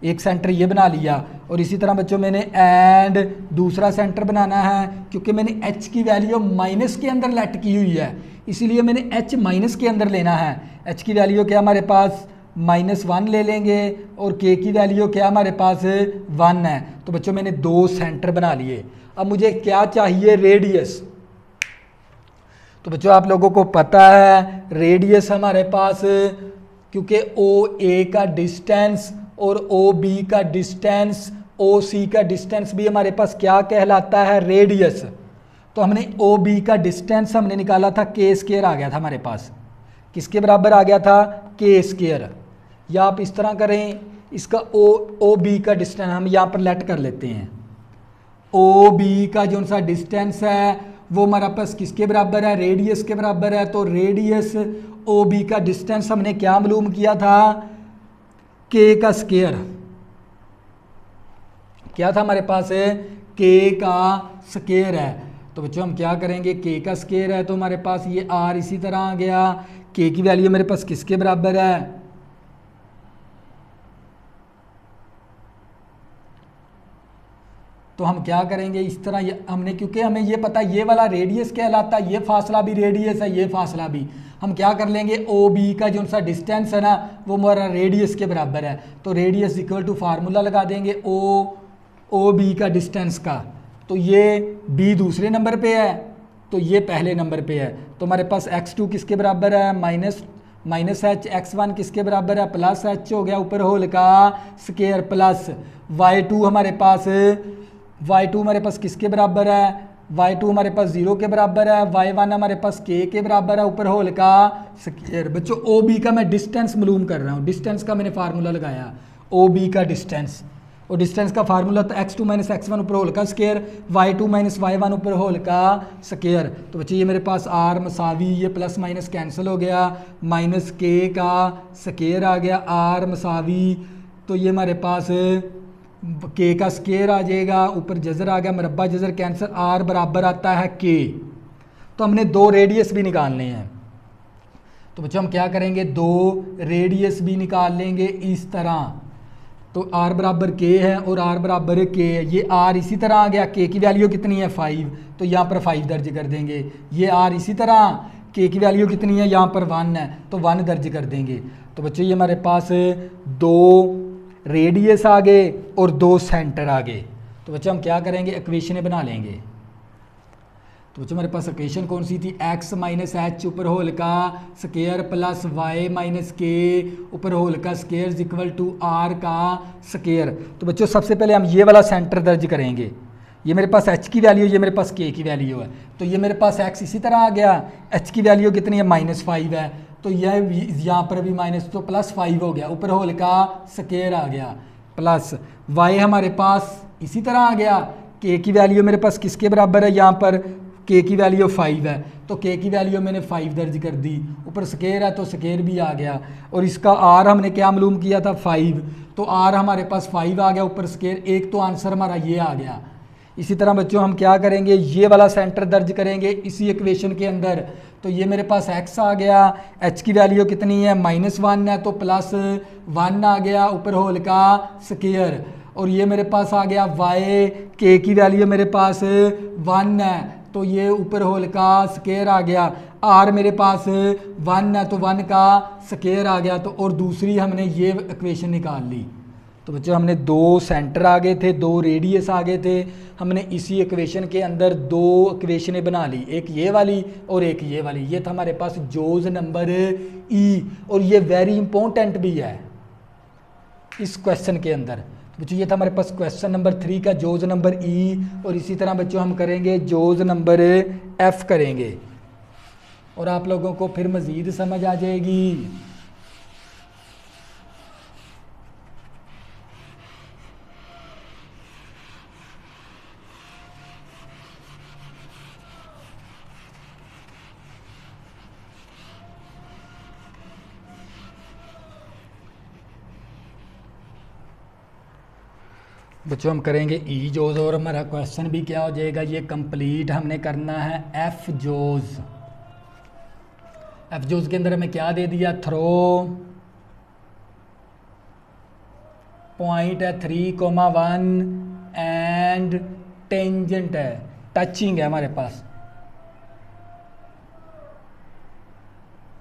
एक सेंटर ये बना लिया, और इसी तरह बच्चों मैंने एंड दूसरा सेंटर बनाना है, क्योंकि मैंने h की वैल्यू माइनस के अंदर लेट की हुई है, इसीलिए मैंने h माइनस के अंदर लेना है। h की वैल्यू क्या हमारे पास -1 ले लेंगे और k की वैल्यू क्या हमारे पास 1 है। तो बच्चों मैंने 2 सेंटर बना लिए। अब मुझे क्या चाहिए, रेडियस। तो बच्चों आप लोगों को पता है रेडियस हमारे पास, क्योंकि OA का डिस्टेंस और OB का डिस्टेंस, OC का डिस्टेंस भी हमारे पास क्या कहलाता है, रेडियस। तो हमने OB का डिस्टेंस हमने निकाला था, k² आ गया था हमारे पास, किसके बराबर आ गया था, k²। या आप इस तरह करें, इसका OB का डिस्टेंस हम यहाँ पर लेट कर लेते हैं, OB का जो सा डिस्टेंस है वो हमारा पास किसके बराबर है, रेडियस के बराबर है। तो रेडियस OB का डिस्टेंस हमने क्या मालूम किया था, k का स्क्वायर, क्या था हमारे पास, k का स्क्वायर है। तो बच्चों हम क्या करेंगे, k का स्क्वायर है तो हमारे पास ये r इसी तरह आ गया, k की वैल्यू मेरे पास किसके बराबर है, तो हम क्या करेंगे इस तरह, हमने क्योंकि हमें ये पता ये वाला रेडियस कहलाता है, ये फासला भी रेडियस है, ये फासला भी, हम क्या कर लेंगे, OB का जो सा डिस्टेंस है ना वो हमारा रेडियस के बराबर है। तो रेडियस = फार्मूला लगा देंगे OB का डिस्टेंस का, तो ये B दूसरे नंबर पे है, तो ये पहले नंबर पे है। तो हमारे पास x2 किसके बराबर है, -h, x1 किसके बराबर है, +h हो गया ऊपर होल का स्क्वायर, प्लस y2 हमारे पास किसके बराबर है, y2 हमारे पास 0 के बराबर है, y1 हमारे पास k के बराबर है ऊपर होल का स्क्वायर। बच्चों OB का मैं डिस्टेंस मालूम कर रहा हूँ, डिस्टेंस का मैंने फार्मूला लगाया, OB का डिस्टेंस, और डिस्टेंस का फार्मूला था x2 - x1 ऊपर होल का स्क्वायर, y2 - y1 ऊपर होल का स्क्वायर। तो बच्चे ये मेरे पास r मसावी, ये प्लस माइनस कैंसिल हो गया, -k का स्क्वायर आ गया, r मसावी, तो ये हमारे पास k का स्क्वायर आ जाएगा, ऊपर जजर आ गया, मरब्बा जजर कैंसिल, r बराबर आता है k। तो हमने 2 रेडियस भी निकालने हैं, तो बच्चों हम क्या करेंगे, 2 रेडियस भी निकाल लेंगे इस तरह। तो r बराबर k है और r बराबर k है, ये r इसी तरह आ गया, k की वैल्यू कितनी है 5, तो यहाँ पर 5 दर्ज कर देंगे। ये r इसी तरह, k की वैल्यू कितनी है यहाँ पर 1 है, तो 1 दर्ज कर देंगे। तो बच्चों ये हमारे पास 2 रेडियस आ गए और 2 सेंटर आ गए। तो बच्चों हम क्या करेंगे, इक्वेशनें बना लेंगे। तो बच्चों हमारे पास इक्वेशन कौन सी थी, x माइनस एच ऊपर होल का square plus y minus k ऊपर होल का square is equal to r का स्केयर। तो बच्चों सबसे पहले हम ये वाला सेंटर दर्ज करेंगे। ये मेरे पास h की वैल्यू, ये मेरे पास k की वैल्यू है, तो ये मेरे पास x इसी तरह आ गया, h की वैल्यू कितनी है -5 है, तो यह यहाँ पर भी माइनस, तो +5 हो गया, ऊपर होल का स्केयर आ गया, प्लस y हमारे पास इसी तरह आ गया, k की वैल्यू मेरे पास किसके बराबर है, यहाँ पर k की वैल्यू 5 है, तो k की वैल्यू मैंने 5 दर्ज कर दी, ऊपर स्केयर है तो स्केयर भी आ गया, और इसका r हमने क्या मालूम किया था 5, तो r हमारे पास 5 आ गया, ऊपर स्केयर, एक तो आंसर हमारा ये आ गया। इसी तरह बच्चों हम क्या करेंगे, ये वाला सेंटर दर्ज करेंगे इसी इक्वेशन के अंदर। तो ये मेरे पास x आ गया, h की वैल्यू कितनी है -1 है, तो +1 आ गया, ऊपर होल का स्केयर, और ये मेरे पास आ गया y, k की वैल्यू मेरे पास 1 है, तो ये ऊपर होल का स्केयर आ गया, r मेरे पास 1 है तो 1 का स्केयर आ गया। तो और दूसरी हमने ये इक्वेशन निकाल ली। तो बच्चों हमने 2 सेंटर आ गए थे, 2 रेडियस आ गए थे, हमने इसी इक्वेशन के अंदर 2 इक्वेशनें बना ली, एक ये वाली और एक ये वाली। ये था हमारे पास जोज नंबर ई, और ये वेरी इंपॉर्टेंट भी है इस क्वेश्चन के अंदर। तो बच्चों ये था हमारे पास क्वेश्चन नंबर 3 का जोज नंबर ई, और इसी तरह बच्चों हम करेंगे जोज नंबर एफ करेंगे, और आप लोगों को फिर मज़ीद समझ आ जाएगी। बच्चों हम करेंगे ई जोज, और हमारा क्वेश्चन भी क्या हो जाएगा, ये कंप्लीट हमने करना है एफ जोज। एफ जोज के अंदर हमें क्या दे दिया, थ्रो पॉइंट है 3,1 एंड टेंजेंट है, टचिंग है हमारे पास,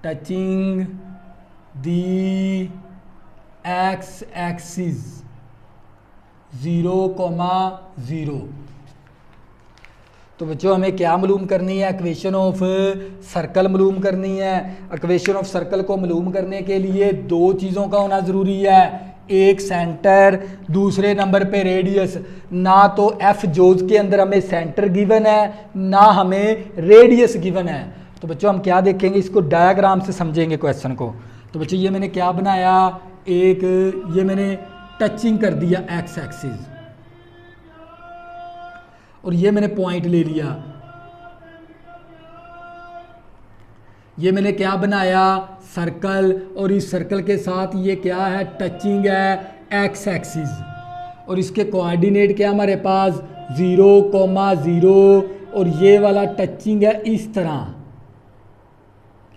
टचिंग दी एक्स एक्सिस 0,0। तो बच्चों हमें क्या मालूम करनी है, इक्वेशन ऑफ सर्कल मालूम करनी है। इक्वेशन ऑफ सर्कल को मालूम करने के लिए 2 चीज़ों का होना ज़रूरी है, एक सेंटर, दूसरे नंबर पे रेडियस। ना तो एफ जोज के अंदर हमें सेंटर गिवन है, ना हमें रेडियस गिवन है। तो बच्चों हम क्या देखेंगे, इसको डायग्राम से समझेंगे क्वेश्चन को। तो बच्चों ये मैंने क्या बनाया, एक ये मैंने टचिंग कर दिया एक्स एक्सिस, और ये मैंने पॉइंट ले लिया, ये मैंने क्या बनाया सर्कल, और इस सर्कल के साथ ये क्या है, टचिंग है एक्स एक्सिस, और इसके कोऑर्डिनेट क्या हमारे पास 0,0, और ये वाला टचिंग है इस तरह,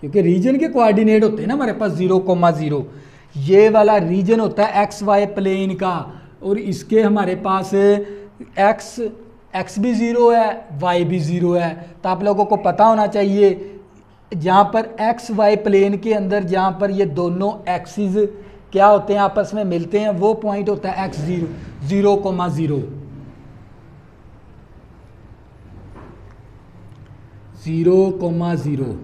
क्योंकि रीजन के कोऑर्डिनेट होते हैं ना हमारे पास 0,0, ये वाला रीजन होता है एक्स वाई प्लेन का, और इसके हमारे पास एक्स भी 0 है, वाई भी 0 है। तो आप लोगों को पता होना चाहिए, जहाँ पर एक्स वाई प्लेन के अंदर जहाँ पर ये दोनों एक्सिस क्या होते हैं, आपस में मिलते हैं, वो पॉइंट होता है x 0,0, 0,0।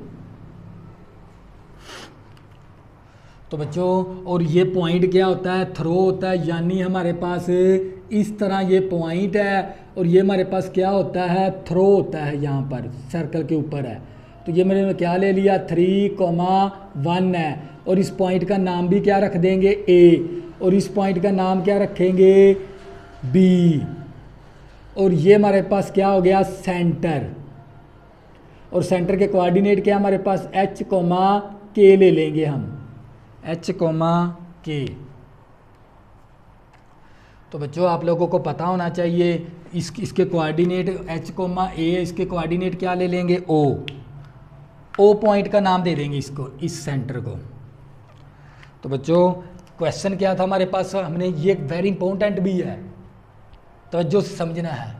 तो बच्चों और ये पॉइंट क्या होता है, थ्रो होता है, यानी हमारे पास इस तरह ये पॉइंट है, और ये हमारे पास क्या होता है, थ्रो होता है, यहाँ पर सर्कल के ऊपर है। तो ये मैंने क्या ले लिया, 3,1 है, और इस पॉइंट का नाम भी क्या रख देंगे, A, और इस पॉइंट का नाम क्या रखेंगे, B, और ये हमारे पास क्या हो गया, सेंटर, और सेंटर के कोऑर्डिनेट क्या हमारे पास H, K ले लेंगे हम, H, K। तो बच्चों आप लोगों को पता होना चाहिए इसके कोऑर्डिनेट H, A, इसके कोऑर्डिनेट क्या ले लेंगे, O पॉइंट का नाम दे देंगे इसको, इस सेंटर को। तो बच्चों क्वेश्चन क्या था हमारे पास, हमने ये वेरी इंपॉर्टेंट भी है, तवज्जो से समझना है।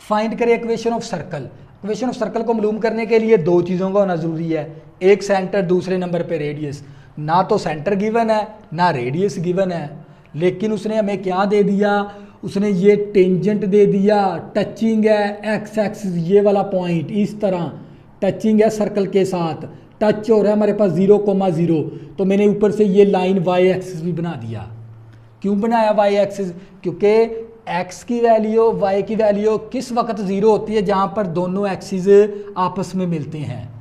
फाइंड करें equation of circle. Equation of circle को मालूम करने के लिए दो चीज़ों का होना ज़रूरी है, एक सेंटर, दूसरे नंबर पे रेडियस। ना तो सेंटर गिवन है ना रेडियस गिवन है, लेकिन उसने हमें क्या दे दिया, उसने ये टेंजेंट दे दिया, टचिंग है एक्स एक्सिस, ये वाला पॉइंट इस तरह टचिंग है सर्कल के साथ, टच हो रहा है हमारे पास 0,0, तो मैंने ऊपर से ये लाइन वाई एक्सिस भी बना दिया। क्यों बनाया वाई एक्सिस? क्योंकि एक्स की वैल्यू वाई की वैल्यू किस वक्त ज़ीरो होती है, जहाँ पर दोनों एक्सिस आपस में मिलते हैं।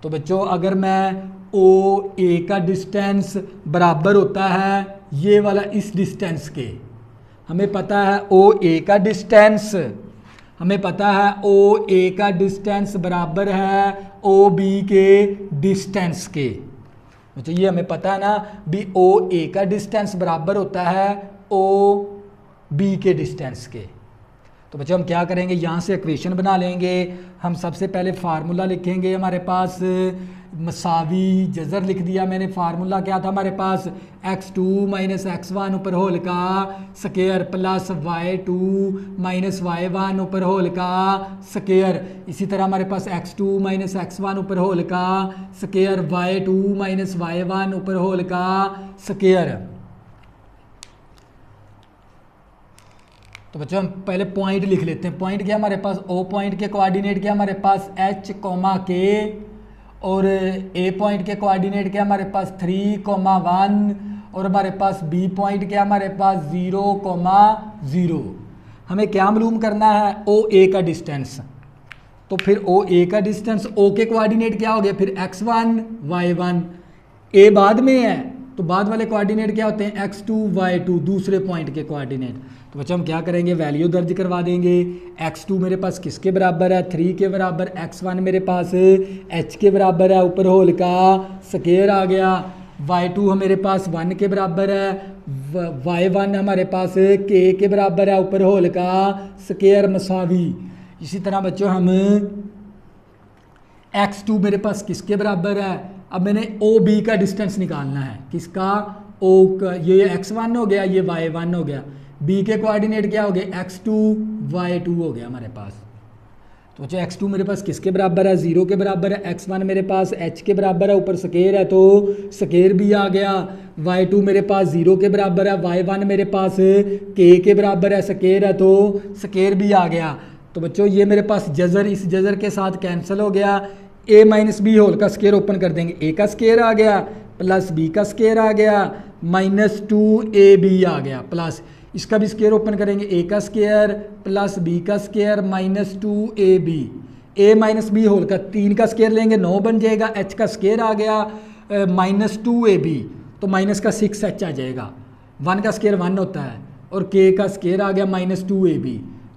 तो बच्चों अगर मैं ओ ए का डिस्टेंस बराबर होता है ये वाला इस डिस्टेंस के, हमें पता है ओ ए का डिस्टेंस, हमें पता है ओ ए का डिस्टेंस बराबर है ओ बी के डिस्टेंस के। तो ये हमें पता है ना, भी ओ ए का डिस्टेंस बराबर होता है ओ बी के डिस्टेंस के। तो बच्चों हम क्या करेंगे, यहाँ से इक्वेशन बना लेंगे। हम सबसे पहले फार्मूला लिखेंगे, हमारे पास मसावी जज़र लिख दिया मैंने। फार्मूला क्या था हमारे पास, x2 माइनस x1 ऊपर होल का square plus y2 minus y1 ऊपर होल का स्क्वायर। इसी तरह हमारे पास x2 माइनस x1 ऊपर होल का स्क्वायर, y2 माइनस y1 ऊपर होल का स्क्वायर। तो बच्चों हम पहले पॉइंट लिख लेते हैं। पॉइंट क्या हमारे पास, ओ पॉइंट के कोऑर्डिनेट क्या हमारे पास h, k, और ए पॉइंट के कोऑर्डिनेट क्या हमारे पास 3,1, और हमारे पास बी पॉइंट क्या हमारे पास 0,0। हमें क्या मालूम करना है, ओ ए का डिस्टेंस। तो फिर ओ ए का डिस्टेंस, ओ के कोऑर्डिनेट क्या हो गया फिर x1 y1, ए बाद में है तो बाद वाले कोऑर्डिनेट क्या होते हैं x2 y2, दूसरे पॉइंट के कोऑर्डिनेट। तो बच्चों हम क्या करेंगे, वैल्यू दर्ज करवा देंगे। x2 मेरे पास किसके बराबर है, 3 के बराबर, x1 मेरे पास h के बराबर है ऊपर होल का स्क्वायर आ गया, y2 मेरे पास 1 के बराबर है, y1 हमारे पास k के बराबर है ऊपर होल का स्क्वायर मसावी। इसी तरह बच्चों हम x2 मेरे पास किसके बराबर है, अब मैंने ओ बी का डिस्टेंस निकालना है, किसका, ओ का, ये x1 हो गया, ये y1 हो गया, बी के कोऑर्डिनेट क्या हो गए x2 y2 हो गया हमारे पास। तो बच्चों x2 मेरे पास किसके बराबर है, 0 के बराबर है, x1 मेरे पास h के बराबर है ऊपर स्क्वायर है तो स्क्वायर भी आ गया, y2 मेरे पास 0 के बराबर है, y1 मेरे पास k के बराबर है स्क्वायर है तो स्क्वायर भी आ गया। तो बच्चों ये मेरे पास जज़र, इस जज़र के साथ कैंसिल हो गया, a माइनस बी होल का स्क्वायर ओपन कर देंगे, a का स्क्वायर आ गया प्लस b का स्क्वायर आ गया माइनस 2ab आ गया, प्लस इसका भी स्क्वायर ओपन करेंगे, a का स्क्वायर प्लस b का square minus 2ab, a minus b whole का 3 का स्क्वायर लेंगे 9 बन जाएगा, h का स्क्वायर आ गया माइनस 2ab तो माइनस का 6h आ जाएगा, 1 का स्क्वायर 1 होता है, और k का स्क्वायर आ गया माइनस 2ab।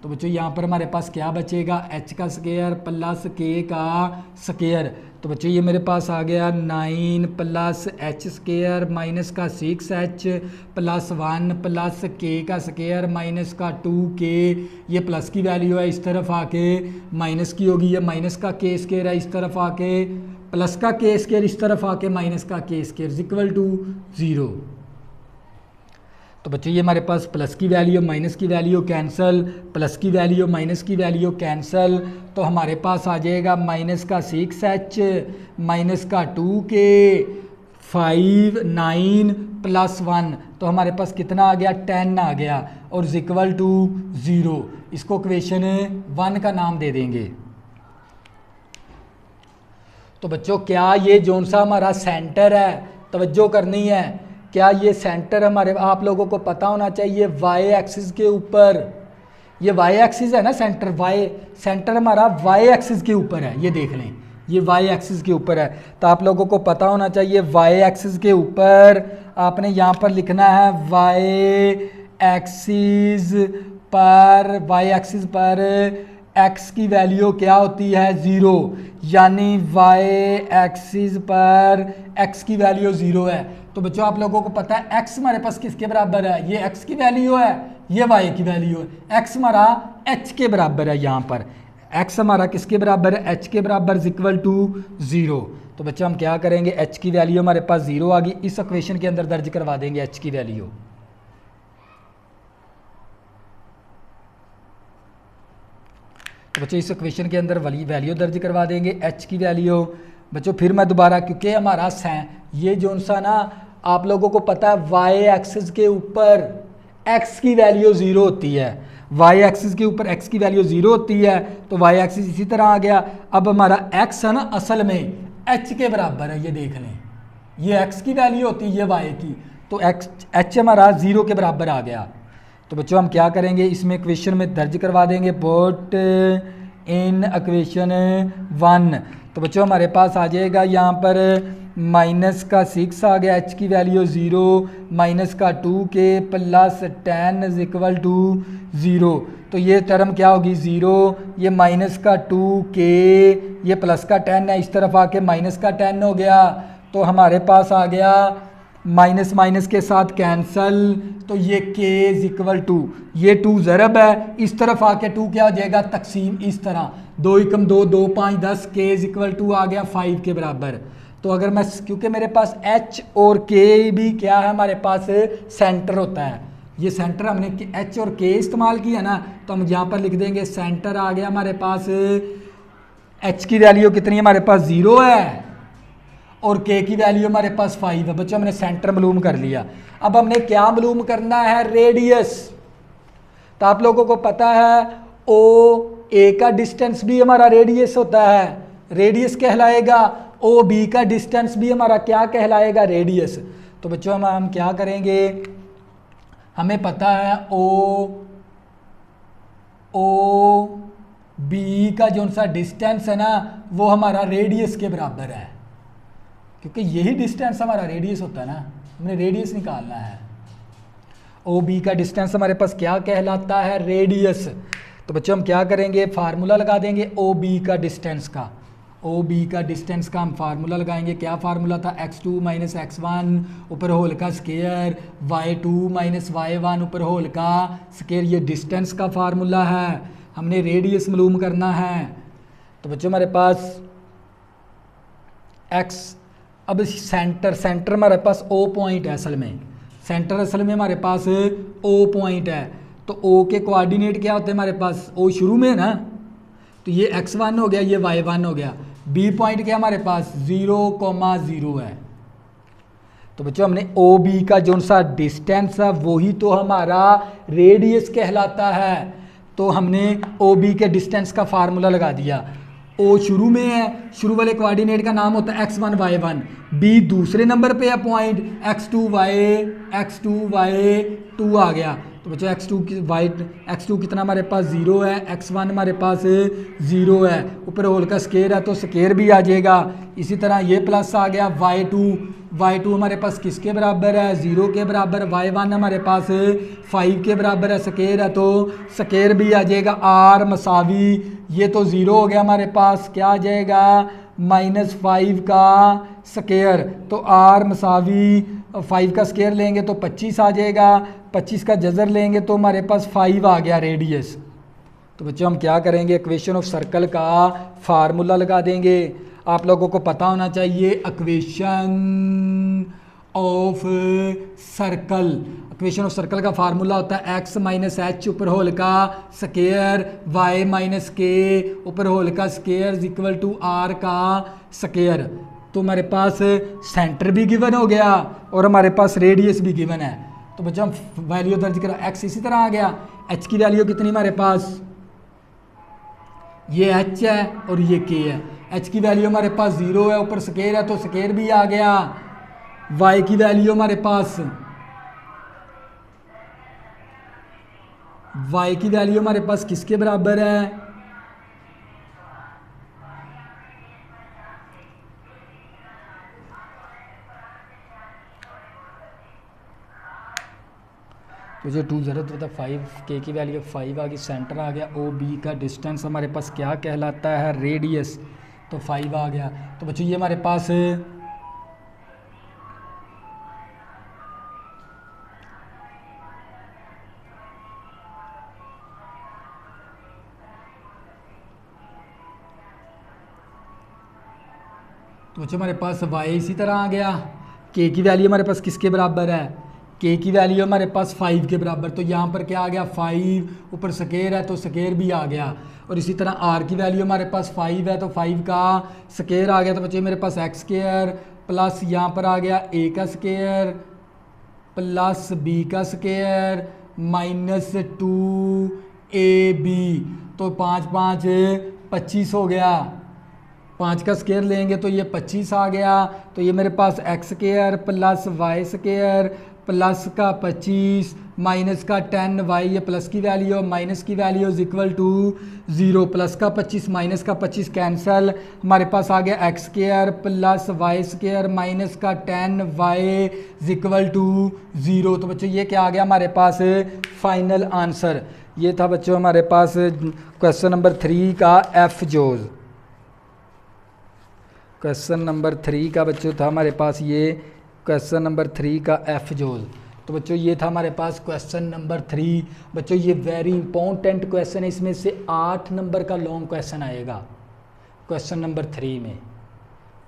तो बच्चों यहाँ पर हमारे पास क्या बचेगा, h का स्क्वायर प्लस k का स्क्वायर। तो बच्चों ये मेरे पास आ गया 9 प्लस h स्क्वायर माइनस का 6h प्लस 1 प्लस k का स्क्वायर माइनस का 2k, ये प्लस की वैल्यू है, इस तरफ आके माइनस की होगी, ये माइनस का k स्क्वायर है, इस तरफ आके प्लस का k स्क्वायर, इस तरफ आके माइनस का k स्क्वायर इक्वल टू 0। तो बच्चों ये हमारे पास प्लस की वैल्यू माइनस की वैल्यू कैंसल, प्लस की वैल्यू माइनस की वैल्यू कैंसल, तो हमारे पास आ जाएगा माइनस का 6h माइनस का 2k 5 9 प्लस 1, तो हमारे पास कितना आ गया 10 आ गया, और इक्वल टू 0। इसको इक्वेशन 1 का नाम दे देंगे। तो बच्चों क्या ये जोन सा हमारा सेंटर है, तवज्जो करनी है, क्या ये सेंटर हमारे आप लोगों को पता होना चाहिए वाई एक्सिस के ऊपर, ये वाई एक्सिस है ना सेंटर, वाई सेंटर हमारा वाई एक्सिस के ऊपर है, ये देख लें ये वाई एक्सिस के ऊपर है, तो आप लोगों को पता होना चाहिए वाई एक्सिस के ऊपर आपने यहाँ पर लिखना है वाई एक्सिस पर x की वैल्यू क्या होती है 0, यानी y एक्सिस पर x की वैल्यू 0 है। तो बच्चों आप लोगों को पता है x हमारे पास किसके बराबर है, ये x की वैल्यू है, ये y की वैल्यू है, x हमारा h के बराबर है, यहाँ पर एक्स हमारा किसके बराबर है, एच के बराबर इक्वल टू 0। तो बच्चा हम क्या करेंगे, एच की वैल्यू हमारे पास 0 आ गई, इस इक्वेशन के अंदर दर्ज करवा देंगे एच की वैल्यू। तो बच्चों इस इक्वेशन के अंदर वैल्यू दर्ज करवा देंगे एच की वैल्यू। बच्चों फिर मैं दोबारा, क्योंकि हमारा ये जो सा ना आप लोगों को पता है वाई एक्सिस के ऊपर एक्स की वैल्यू 0 होती है, वाई एक्सिस के ऊपर एक्स की वैल्यू 0 होती है, तो वाई एक्सिस इसी तरह आ गया। अब हमारा एक्स है ना असल में एच के बराबर है, ये देख लें, ये एक्स की वैल्यू होती है, ये वाई की, तो एक्स एच हमारा 0 के बराबर आ गया। तो बच्चों हम क्या करेंगे, इसमें इक्वेशन में दर्ज करवा देंगे पुट इन इक्वेशन 1। तो बच्चों हमारे पास आ जाएगा यहाँ पर -6 आ गया, एच की value 0, -2k plus 10 is equal to 0। तो ये टर्म क्या होगी 0, ये -2k, ये +10 है, इस तरफ आके -10 हो गया। तो हमारे पास आ गया माइनस माइनस के साथ कैंसल, तो ये k इज इक्वल टू, ये 2 ज़रब है, इस तरफ आके 2 क्या हो जाएगा तकसीम, इस तरह 2 एकम 2, 2 5 10, k इज इक्वल टू आ गया 5 के बराबर। तो अगर मैं, क्योंकि मेरे पास h और k भी क्या है, हमारे पास सेंटर होता है, ये सेंटर हमने h और k इस्तेमाल किया ना, तो हम यहाँ पर लिख देंगे सेंटर आ गया हमारे पास, h की वैल्यू कितनी हमारे पास 0 है और k की वैल्यू हमारे पास 5 है। बच्चों हमने सेंटर मालूम कर लिया। अब हमने क्या मालूम करना है, रेडियस। तो आप लोगों को पता है ओ ए का डिस्टेंस भी हमारा रेडियस होता है, रेडियस कहलाएगा, ओ बी का डिस्टेंस भी हमारा क्या कहलाएगा, रेडियस। तो बच्चों हम क्या करेंगे, हमें पता है ओ बी का जो सा डिस्टेंस है ना वो हमारा रेडियस के बराबर है, क्योंकि यही डिस्टेंस हमारा रेडियस होता है ना, हमने रेडियस निकालना है। ओ बी का डिस्टेंस हमारे पास क्या कहलाता है, रेडियस। तो बच्चों हम क्या करेंगे, फार्मूला लगा देंगे ओ बी का डिस्टेंस का, ओ बी का डिस्टेंस का हम फार्मूला लगाएंगे। क्या फार्मूला था, x2 माइनस x1 ऊपर होल का स्केयर, y2 माइनस y1 ऊपर होल का स्केयर, ये डिस्टेंस का फार्मूला है, हमने रेडियस मालूम करना है। तो बच्चों हमारे पास x, अब सेंटर हमारे पास O पॉइंट है, असल में सेंटर असल में हमारे पास O पॉइंट है। तो O के कोऑर्डिनेट क्या होते हैं हमारे पास, O शुरू में है ना, तो ये x1 हो गया, ये y1 हो गया। B पॉइंट क्या हमारे पास 0,0 है। तो बच्चों हमने OB का जो सा डिस्टेंस है वही तो हमारा रेडियस कहलाता है। तो हमने OB के डिस्टेंस का फार्मूला लगा दिया। O शुरू में है, शुरू वाले कोऑर्डिनेट का नाम होता है x1 y1, B दूसरे नंबर पे है पॉइंट, x2 y2 आ गया। तो बच्चों x2 कितना हमारे पास 0 है, x1 हमारे पास 0 है, ऊपर होल का स्केयर है तो स्केयर भी आ जाएगा। इसी तरह ये प्लस आ गया, y2 हमारे पास किसके बराबर है, 0 के बराबर, y1 हमारे पास 5 के बराबर है, स्केयर है तो स्केयर भी आ जाएगा। r मसावी, ये तो 0 हो गया हमारे पास, क्या आ जाएगा -5 का स्केयर, तो r मसावी 5 का स्केयर लेंगे तो 25 आ जाएगा, 25 का जजर लेंगे तो हमारे पास 5 आ गया रेडियस। तो बच्चों हम क्या करेंगे, इक्वेशन ऑफ सर्कल का फार्मूला लगा देंगे। आप लोगों को पता होना चाहिए equation of circle, equation of circle का फार्मूला होता है x माइनस एच ऊपर होल का स्केयर, y माइनस के ऊपर होल का स्केयर इक्वल टू r का स्केयर। तो हमारे पास सेंटर भी गिवन हो गया और हमारे पास रेडियस भी गिवन है। तो बच्चों हम वैल्यू दर्ज करा, x इसी तरह आ गया, h की वैल्यू कितनी हमारे पास, ये h है और ये k है, h की वैल्यू हमारे पास 0 है, ऊपर स्केयर है तो स्केयर भी आ गया। y की वैल्यू हमारे पास, y की वैल्यू हमारे पास किसके बराबर है, तो जो 2 ज़रूरत होता है 5, k की वैल्यू 5 आ गई, सेंटर आ गया, ओ बी का डिस्टेंस हमारे पास क्या कहलाता है, रेडियस, तो 5 आ गया। तो बच्चों ये हमारे पास तो बच्चों हमारे पास y इसी तरह आ गया, k की वैल्यू हमारे पास किसके बराबर है, k की वैल्यू हमारे पास 5 के बराबर, तो यहाँ पर क्या आ गया 5, ऊपर स्केयर है तो स्केयर भी आ गया। और इसी तरह r की वैल्यू हमारे पास 5 है तो 5 का स्केयर आ गया, तो बच्चे मेरे पास x स्केयर प्लस यहाँ पर आ गया a का स्केयर प्लस b का स्केयर माइनस 2ab, तो 5 5 25 हो गया, 5 का स्केयर लेंगे तो ये 25 आ गया। तो ये मेरे पास x square plus y square plus का 25 माइनस का 10 वाई, ये प्लस की वैल्यू माइनस की value is equal to 0, plus का 25 माइनस का 25 कैंसिल, हमारे पास आ गया x square plus y square minus का 10 वाई इज इक्वल टू 0। तो बच्चों ये क्या आ गया हमारे पास फाइनल आंसर। ये था बच्चों हमारे पास क्वेश्चन नंबर 3 का एफ जोज। क्वेश्चन नंबर 3 का बच्चों था हमारे पास ये क्वेश्चन नंबर 3 का एफ जोज। तो बच्चों ये था हमारे पास क्वेश्चन नंबर 3। बच्चों ये वेरी इंपॉर्टेंट क्वेश्चन है, इसमें से 8 नंबर का लॉन्ग क्वेश्चन आएगा क्वेश्चन नंबर 3 में,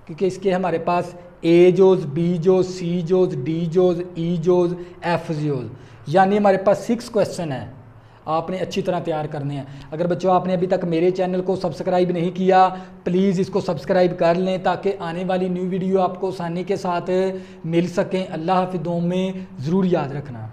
क्योंकि इसके हमारे पास ए जोज, बी जोज, सी जोज, डी जोज, ई जोज, एफ जोज, यानी हमारे पास 6 क्वेश्चन है, आपने अच्छी तरह तैयार करने हैं। अगर बच्चों आपने अभी तक मेरे चैनल को सब्सक्राइब नहीं किया, प्लीज़ इसको सब्सक्राइब कर लें ताकि आने वाली न्यू वीडियो आपको आसानी के साथ मिल सकें। अल्लाह हाफ़िज़, दुआ में ज़रूर याद रखना।